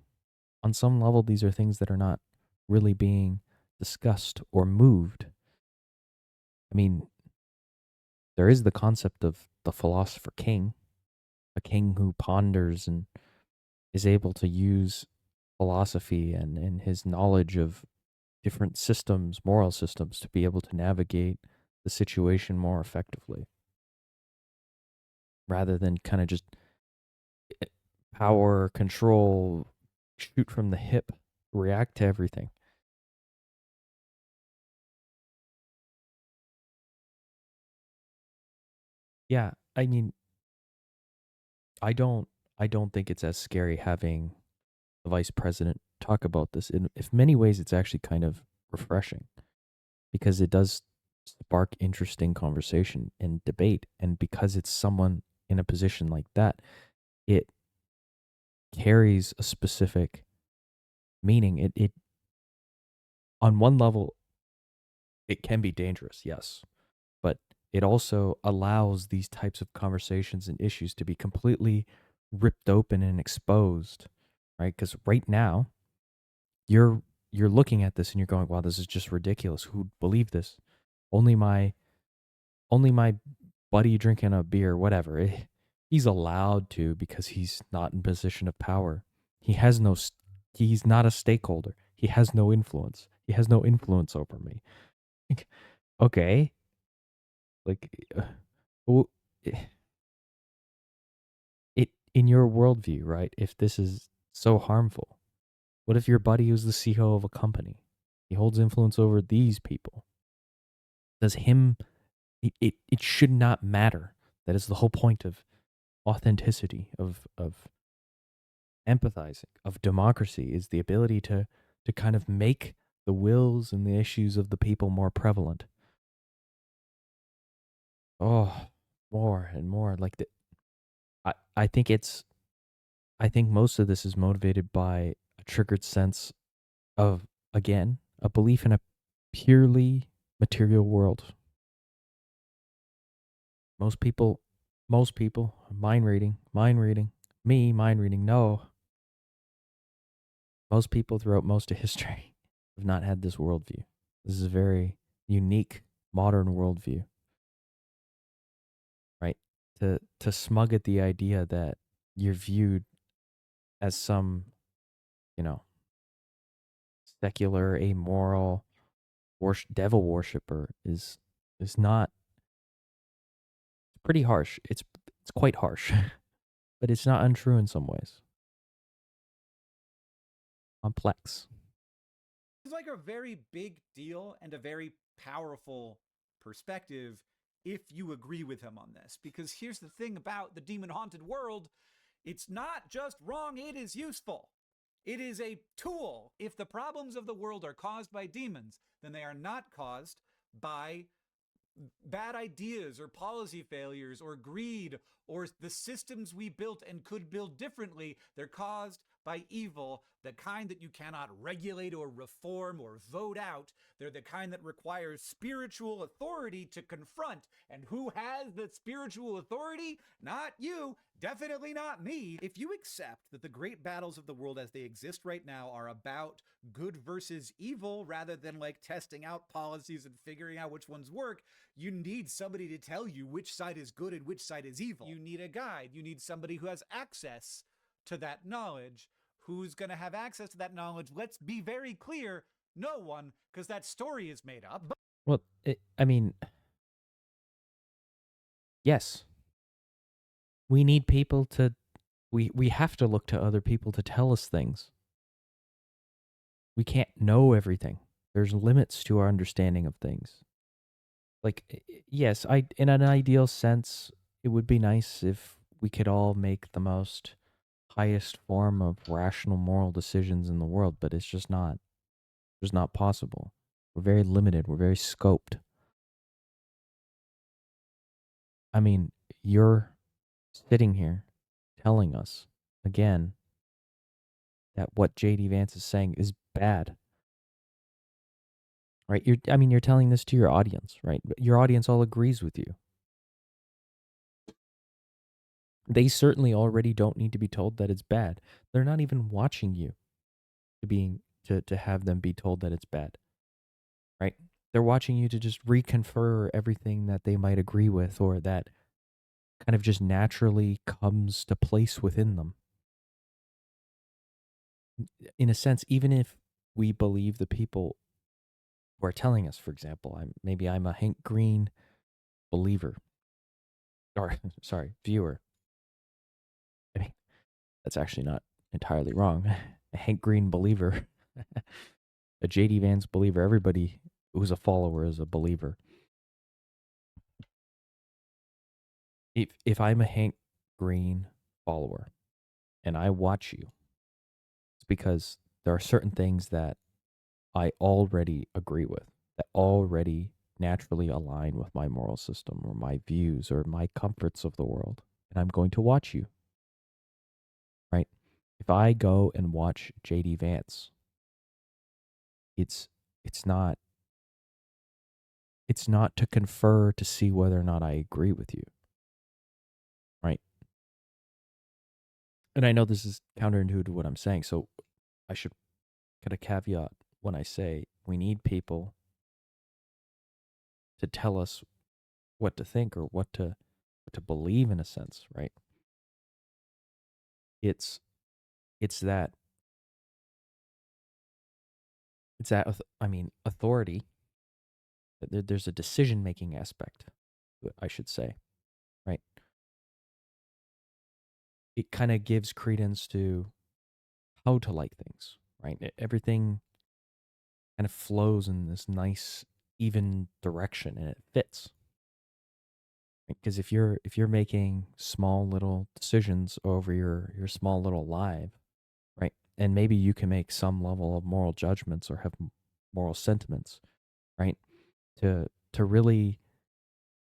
On some level, these are things that are not really being discussed or moved. I mean, there is the concept of the philosopher king, a king who ponders and is able to use philosophy and his knowledge of different systems, moral systems, to be able to navigate the situation more effectively rather than kind of just power, control, shoot from the hip, react to everything. Yeah, I mean, I don't think it's as scary having the vice president talk about this. In many ways, it's actually kind of refreshing because it does spark interesting conversation and debate. And because it's someone in a position like that, it carries a specific meaning. It on one level, it can be dangerous, yes, but it also allows these types of conversations and issues to be completely ripped open and exposed right? Because right now you're looking at this and you're going, "Wow, this is just ridiculous. Who'd believe this? Only my buddy drinking a beer, whatever. He's allowed to because he's not in position of power. He has no. He's not a stakeholder. He has no influence. He has no influence over me. Okay, like, well, it in your worldview, right? If this is so harmful, what if your buddy is the CEO of a company? He holds influence over these people. Does him? It should not matter. That is the whole point of authenticity, of empathizing, of democracy, is the ability to kind of make the wills and the issues of the people more prevalent. Oh, more and more. Like I think I think most of this is motivated by a triggered sense of, again, a belief in a purely material world. Most people, mind reading, me, mind reading, no. Most people throughout most of history have not had this worldview. This is a very unique modern worldview, right? To smug at the idea that you're viewed as some, you know, secular, amoral, devil worshiper is not pretty harsh. It's quite harsh, but it's not untrue in some ways. Complex. It's like a very big deal and a very powerful perspective if you agree with him on this. Because here's the thing about the demon haunted world, it's not just wrong, it is useful. It is a tool. If the problems of the world are caused by demons, then they are not caused by bad ideas or policy failures or greed or the systems we built and could build differently. They're caused by evil, the kind that you cannot regulate or reform or vote out. They're the kind that requires spiritual authority to confront. And who has the spiritual authority? Not you. Definitely not me. If you accept that the great battles of the world as they exist right now are about good versus evil rather than like testing out policies and figuring out which ones work, you need somebody to tell you which side is good and which side is evil. You need a guide. You need somebody who has access to that knowledge. Who's going to have access to that knowledge? Let's be very clear, no one, because that story is made up. Well, I mean, yes. We need people to we have to look to other people to tell us things. We can't know everything. There's limits to our understanding of things. Like, yes, in an ideal sense, it would be nice if we could all make the most highest form of rational moral decisions in the world, but it's just not possible. We're very limited, we're very scoped. I mean, you're sitting here telling us again that what JD Vance is saying is bad. Right? You're telling this to your audience, right? Your audience all agrees with you. They certainly already don't need to be told that it's bad. They're not even watching you to have them be told that it's bad. Right? They're watching you to just reconfirm everything that they might agree with or that kind of just naturally comes to place within them. In a sense, even if we believe the people who are telling us, for example, maybe I'm a Hank Green believer, or sorry, viewer. I mean, that's actually not entirely wrong. A Hank Green believer, a JD Vance believer. Everybody who's a follower is a believer. If I'm a Hank Green follower and I watch you, it's because there are certain things that I already agree with, that already naturally align with my moral system or my views or my comforts of the world. And I'm going to watch you, right? If I go and watch JD Vance, it's it's not it's not to confer to see whether or not I agree with you, right? And I know this is counterintuitive to what I'm saying, so I should get a caveat when I say we need people to tell us what to think or what to believe in a sense, right? It's it's that I mean authority. There's a decision making aspect to it, I should say, right? It kind of gives credence to how to like things, right? Everything kind of flows in this nice, even direction, and it fits. Because if you're making small little decisions over your small little life, right, and maybe you can make some level of moral judgments or have moral sentiments, right, to really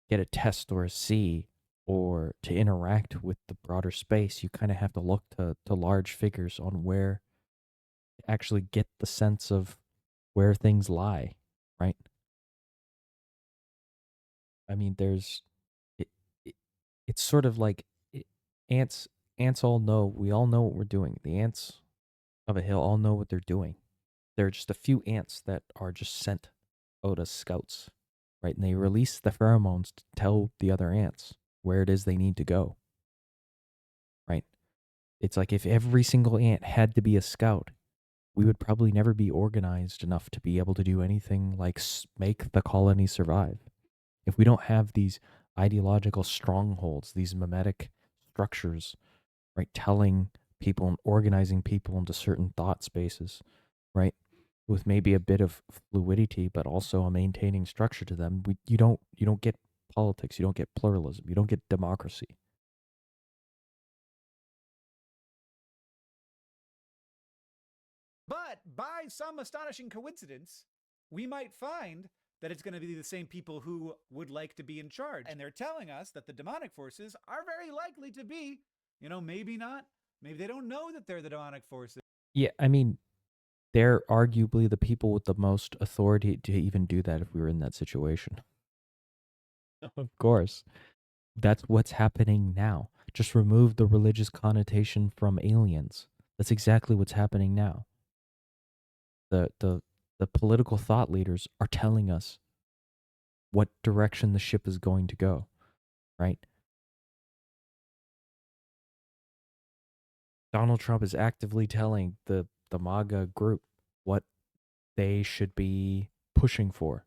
get a test or a C or to interact with the broader space, you kind of have to look to large figures on where to actually get the sense of where things lie, right? I mean, it, it it's sort of like it, ants. Ants all know. We all know what we're doing. The ants of a hill all know what they're doing. There are just a few ants that are just sent out as scouts, right? And they release the pheromones to tell the other ants where it is they need to go, right? It's like if every single ant had to be a scout, we would probably never be organized enough to be able to do anything like make the colony survive. If we don't have these ideological strongholds, these mimetic structures, right, telling people and organizing people into certain thought spaces, right, with maybe a bit of fluidity, but also a maintaining structure to them, you don't get politics, you don't get pluralism, you don't get democracy. But by some astonishing coincidence, we might find that it's going to be the same people who would like to be in charge. And they're telling us that the demonic forces are very likely to be, maybe not. Maybe they don't know that they're the demonic forces. Yeah, I mean, they're arguably the people with the most authority to even do that if we were in that situation. Of course. That's what's happening now. Just remove the religious connotation from aliens. That's exactly what's happening now. The political thought leaders are telling us what direction the ship is going to go, right? Donald Trump is actively telling the MAGA group what they should be pushing for.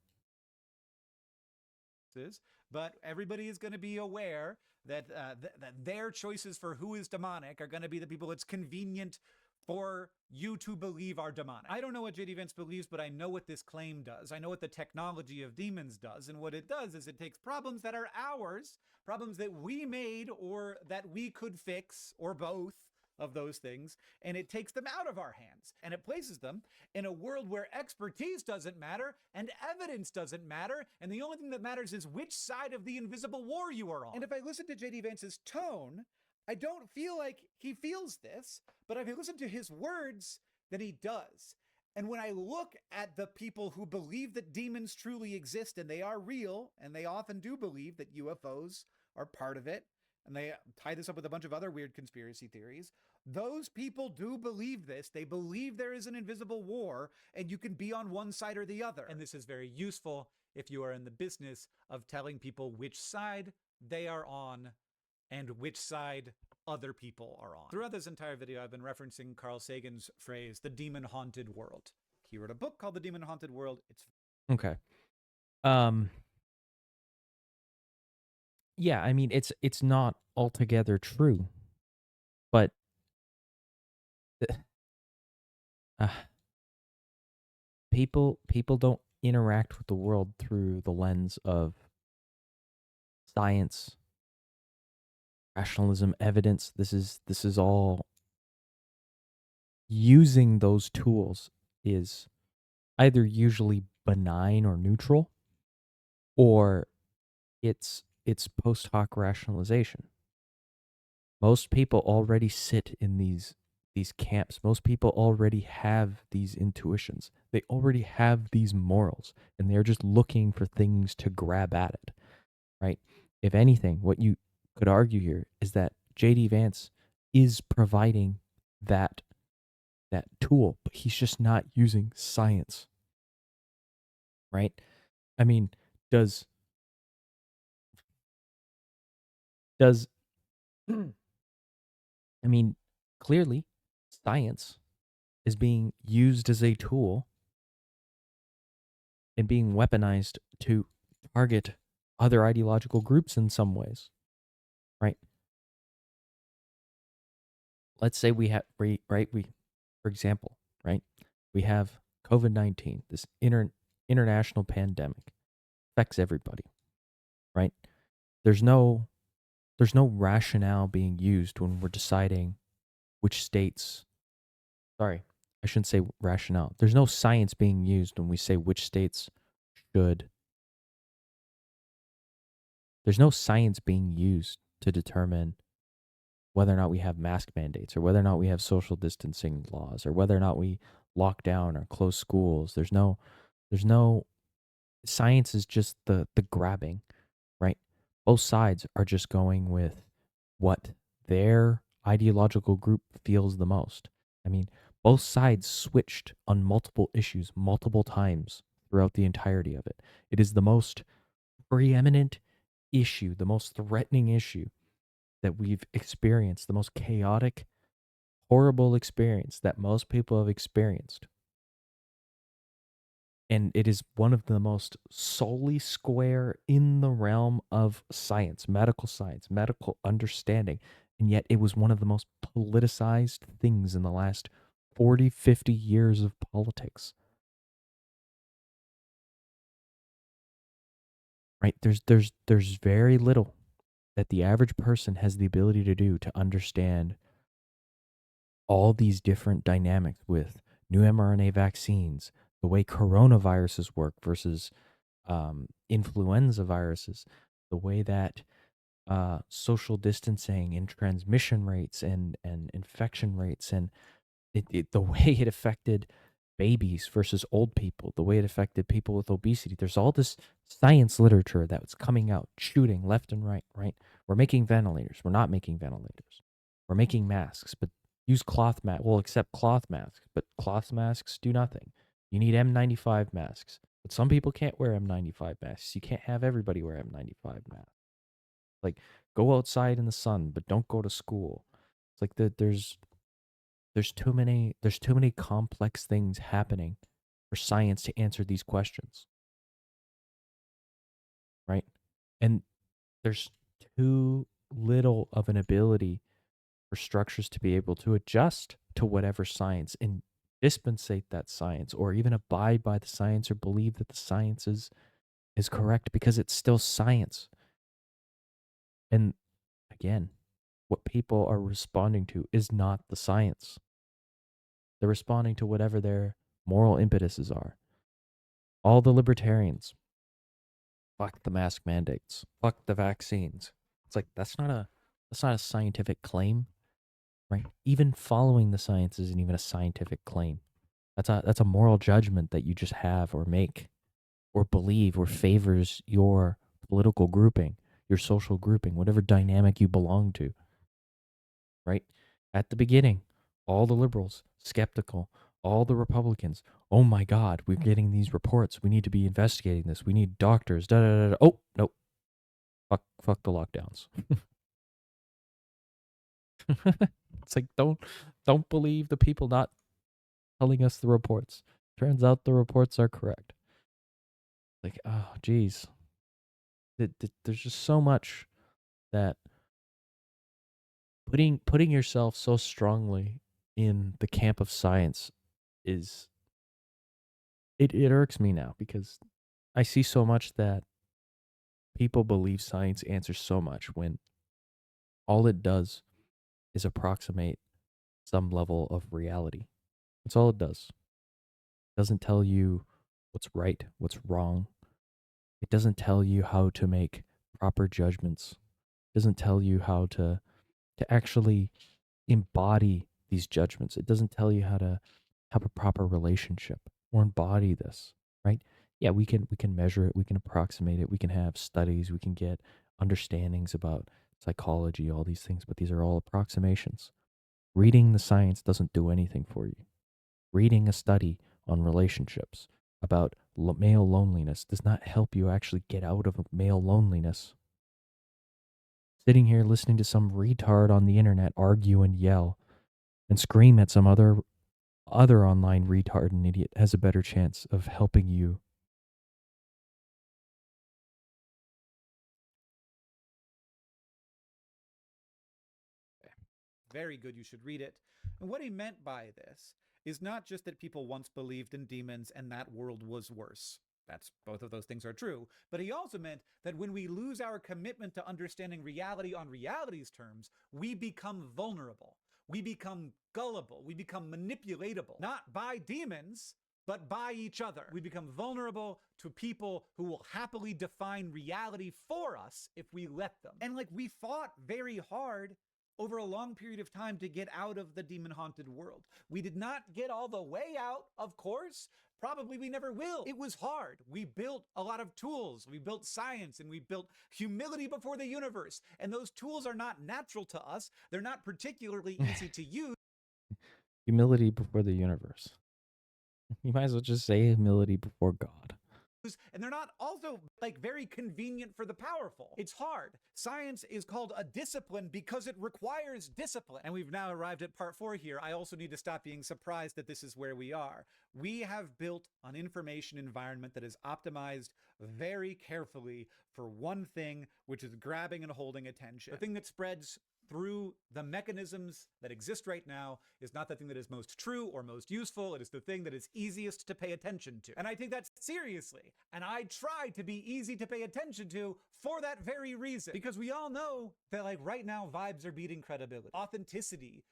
But everybody is going to be aware that that their choices for who is demonic are going to be the people it's convenient for you to believe are demonic. I don't know what JD Vance believes, but I know what this claim does. I know what the technology of demons does. And what it does is it takes problems that are ours, problems that we made or that we could fix, or both of those things, and it takes them out of our hands and it places them in a world where expertise doesn't matter and evidence doesn't matter, and the only thing that matters is which side of the invisible war you are on. And if I listen to JD Vance's tone, I don't feel like he feels this, but if I listen to his words, then he does. And when I look at the people who believe that demons truly exist and they are real, and they often do believe that UFOs are part of it, and they tie this up with a bunch of other weird conspiracy theories, those people do believe this. They believe there is an invisible war, and you can be on one side or the other. And this is very useful if you are in the business of telling people which side they are on and which side other people are on. Throughout this entire video, I've been referencing Carl Sagan's phrase, the demon-haunted world. He wrote a book called The Demon-Haunted World. It's Okay. Yeah, I mean it's not altogether true, but uh, people don't interact with the world through the lens of science, rationalism, evidence. This is all using those tools is either usually benign or neutral, or it's post hoc rationalization. Most people already sit in these camps. Most people already have these intuitions. They already have these morals, and they're just looking for things to grab at it, right? If anything, what you could argue here is that JD Vance is providing that tool, but he's just not using science, right? I mean, does does I mean, clearly science is being used as a tool and being weaponized to target other ideological groups in some ways, right? Let's say we have right we for example, right? We have COVID-19, this international pandemic affects everybody, right? There's no rationale being used when we're deciding which states, sorry, I shouldn't say rationale. There's no science being used when we say which states should. There's no science being used to determine whether or not we have mask mandates or whether or not we have social distancing laws or whether or not we lock down or close schools. There's no science is just the grabbing, right? Both sides are just going with what their ideological group feels the most. I mean, both sides switched on multiple issues multiple times throughout the entirety of it. It is the most preeminent issue, the most threatening issue that we've experienced, the most chaotic, horrible experience that most people have experienced. And it is one of the most solely square in the realm of science, medical understanding. And yet it was one of the most politicized things in the last 40, 50 years of politics. Right? There's very little that the average person has the ability to do to understand all these different dynamics with new mRNA vaccines, the way coronaviruses work versus influenza viruses, the way that social distancing and transmission rates and infection rates and the way it affected babies versus old people, the way it affected people with obesity. There's all this science literature that's coming out, shooting left and right, right? We're making ventilators. We're not making ventilators. We're making masks, but use cloth mask. We'll accept cloth masks, but cloth masks do nothing. You need N95 masks, but some people can't wear N95 masks. You can't have everybody wear N95 masks. Like, go outside in the sun, but don't go to school. It's like there's too many complex things happening for science to answer these questions, right? And there's too little of an ability for structures to be able to adjust to whatever science and dispensate that science or even abide by the science or believe that the science is correct because it's still science. And again, what people are responding to is not the science. They're responding to whatever their moral impetuses are. All the libertarians, fuck the mask mandates, fuck the vaccines. It's like that's not a scientific claim, right? Even following the science isn't even a scientific claim. That's a moral judgment that you just have or make or believe or favors your political grouping, your social grouping, whatever dynamic you belong to, right? At the beginning, all the liberals skeptical, all the Republicans, oh my God, we're getting these reports. We need to be investigating this. We need doctors. Da, da, da, da. Oh, nope. Fuck the lockdowns. It's like don't believe the people not telling us the reports. Turns out the reports are correct. Like, oh, geez. There's just so much that putting yourself so strongly in the camp of science is it irks me now because I see so much that people believe science answers so much when all it does is approximate some level of reality. That's all it does. It doesn't tell you what's right, what's wrong. It doesn't tell you how to make proper judgments. It doesn't tell you how to actually embody these judgments. It doesn't tell you how to have a proper relationship or embody this, right? Yeah, we can measure it, we can approximate it, we can have studies, we can get understandings about psychology, all these things, but these are all approximations. Reading the science doesn't do anything for you. Reading a study on relationships about male loneliness does not help you actually get out of male loneliness. Sitting here listening to some retard on the internet argue and yell and scream at some other online retard and idiot has a better chance of helping you. Very good, you should read it. And what he meant by this is not just that people once believed in demons and that world was worse. That's both of those things are true. But he also meant that when we lose our commitment to understanding reality on reality's terms, we become vulnerable. We become gullible. We become manipulatable, not by demons, but by each other. We become vulnerable to people who will happily define reality for us if we let them. And like we fought very hard over a long period of time to get out of the demon-haunted world. We did not get all the way out, of course. Probably we never will. It was hard. We built a lot of tools. We built science and we built humility before the universe. And those tools are not natural to us. They're not particularly easy to use. Humility before the universe. You might as well just say humility before God. And they're not also like very convenient for the powerful. It's hard. Science is called a discipline because it requires discipline. And we've now arrived at part 4 here. I also need to stop being surprised that this is where we are. We have built an information environment that is optimized very carefully for one thing, which is grabbing and holding attention. The thing that spreads through the mechanisms that exist right now is not the thing that is most true or most useful. It is the thing that is easiest to pay attention to. And I take that seriously. And I try to be easy to pay attention to for that very reason. Because we all know that like right now vibes are beating credibility. Authenticity,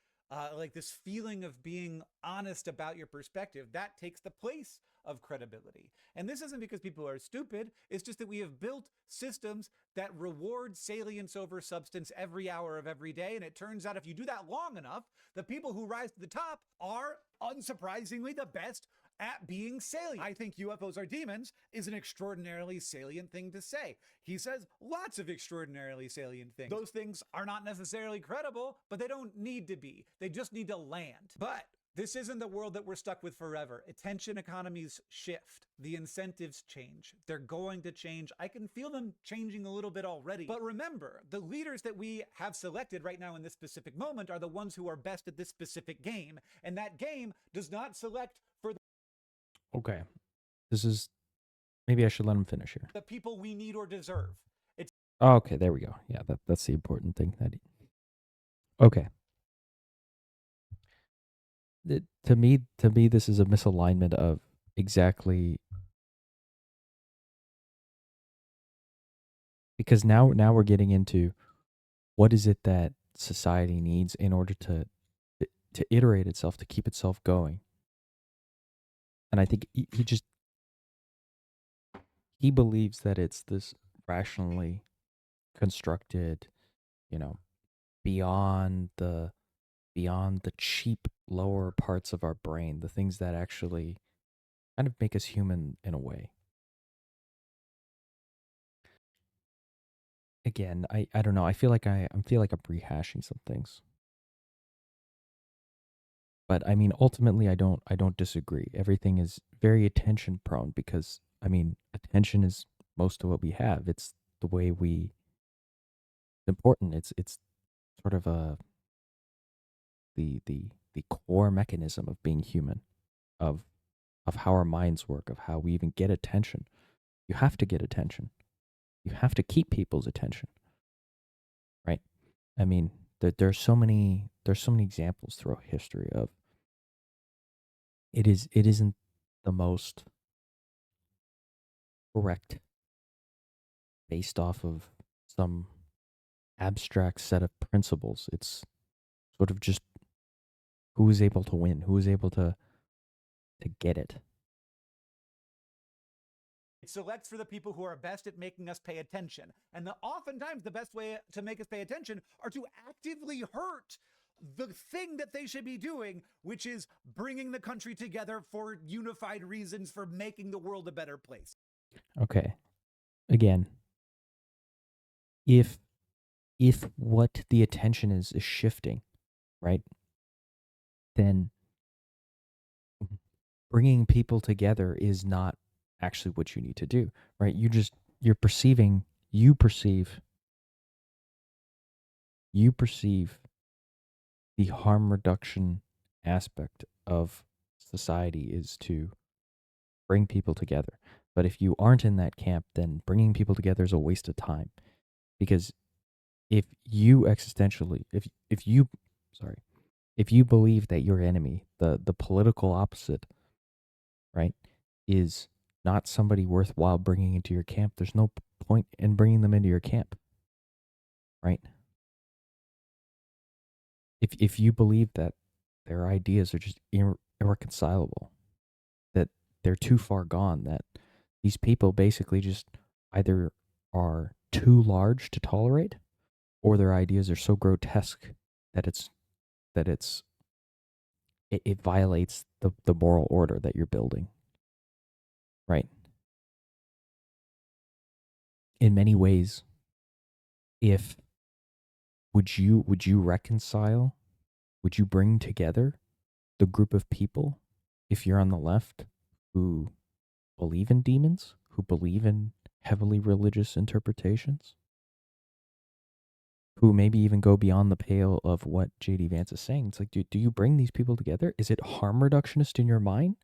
like this feeling of being honest about your perspective, that takes the place of credibility. And this isn't because people are stupid. It's just that we have built systems that reward salience over substance every hour of every day. And it turns out if you do that long enough, the people who rise to the top are unsurprisingly the best at being salient. I think UFOs are demons is an extraordinarily salient thing to say. He says lots of extraordinarily salient things. Those things are not necessarily credible, but they don't need to be. They just need to land. But this isn't the world that we're stuck with forever. Attention economies shift. The incentives change. They're going to change. I can feel them changing a little bit already. But remember, the leaders that we have selected right now in this specific moment are the ones who are best at this specific game. And that game does not select for Okay. This is maybe I should let him finish here. the people we need or deserve. Oh, okay, there we go. Yeah, that's the important thing. Okay. To me, this is a misalignment of exactly because now we're getting into what is it that society needs in order to iterate itself, to keep itself going. And I think he believes that it's this rationally constructed, beyond the cheap lower parts of our brain, the things that actually kind of make us human in a way. Again, I don't know. I feel like I'm rehashing some things. But I mean, ultimately, I don't disagree. Everything is very attention prone because I mean, attention is most of what we have. It's the way we. It's important. It's sort of the core mechanism of being human, of how our minds work, of how we even get attention. You have to get attention. You have to keep people's attention. Right? I mean, there's so many examples throughout history of it isn't the most correct based off of some abstract set of principles. It's sort of just who is able to win, who is able to get it. It selects for the people who are best at making us pay attention. And oftentimes the best way to make us pay attention are to actively hurt the thing that they should be doing, which is bringing the country together for unified reasons for making the world a better place. Okay. Again, if what the attention is shifting, right? then bringing people together is not actually what you need to do, right? You perceive the harm reduction aspect of society is to bring people together. But if you aren't in that camp, then bringing people together is a waste of time. Because if you existentially, if you believe that your enemy, the political opposite, right, is not somebody worthwhile bringing into your camp, there's no point in bringing them into your camp, right? If you believe that their ideas are just irreconcilable, that they're too far gone, that these people basically just either are too large to tolerate, or their ideas are so grotesque that it violates the moral order that you're building, right? In many ways, if would you reconcile, would you bring together the group of people if you're on the left who believe in demons, who believe in heavily religious interpretations, who maybe even go beyond the pale of what JD Vance is saying? It's like, do you bring these people together? Is it harm reductionist in your mind?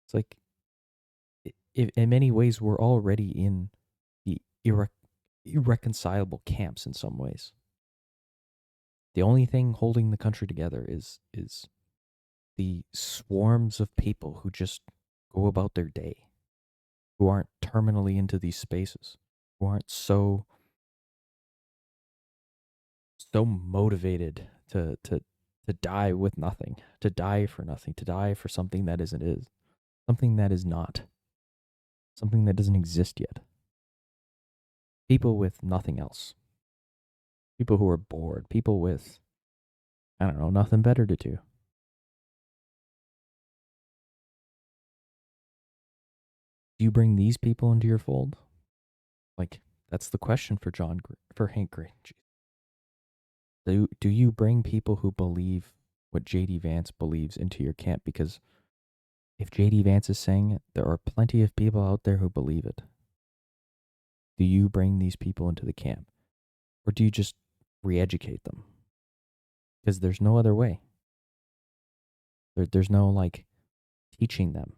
It's like, in many ways, we're already in the irreconcilable camps in some ways. The only thing holding the country together is the swarms of people who just go about their day, who aren't terminally into these spaces, who aren't so motivated to die with nothing, to die for nothing, to die for something that isn't is, something that is not, something that doesn't exist yet. People with nothing else. People who are bored, people with, I don't know, nothing better to do. Do you bring these people into your fold? Like, that's the question for for Hank Green. Do you bring people who believe what JD Vance believes into your camp? Because if JD Vance is saying it, there are plenty of people out there who believe it. Do you bring these people into the camp? Or do you just re-educate them? Because there's no other way. There's no like teaching them.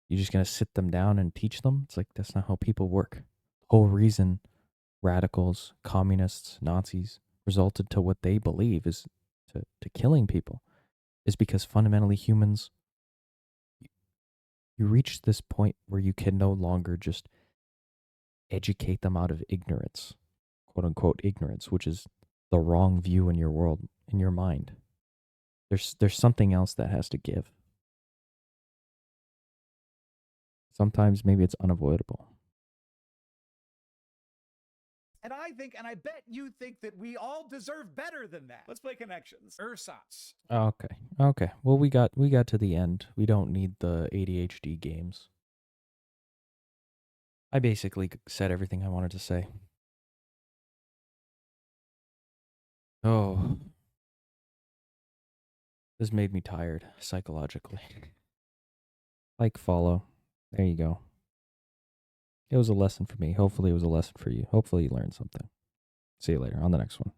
You're just going to sit them down and teach them? It's like, that's not how people work. The whole reason radicals, communists, Nazis resulted to what they believe is to killing people is because fundamentally humans, you reach this point where you can no longer just educate them out of ignorance, quote unquote ignorance, which is the wrong view in your world, in your mind. There's something else that has to give. Sometimes maybe it's unavoidable. And I think, and I bet you think that we all deserve better than that. Let's play connections. Ersatz. Okay. Well, we got to the end. We don't need the ADHD games. I basically said everything I wanted to say. Oh, this made me tired psychologically. Like, follow. There you go. It was a lesson for me. Hopefully, it was a lesson for you. Hopefully, you learned something. See you later on the next one.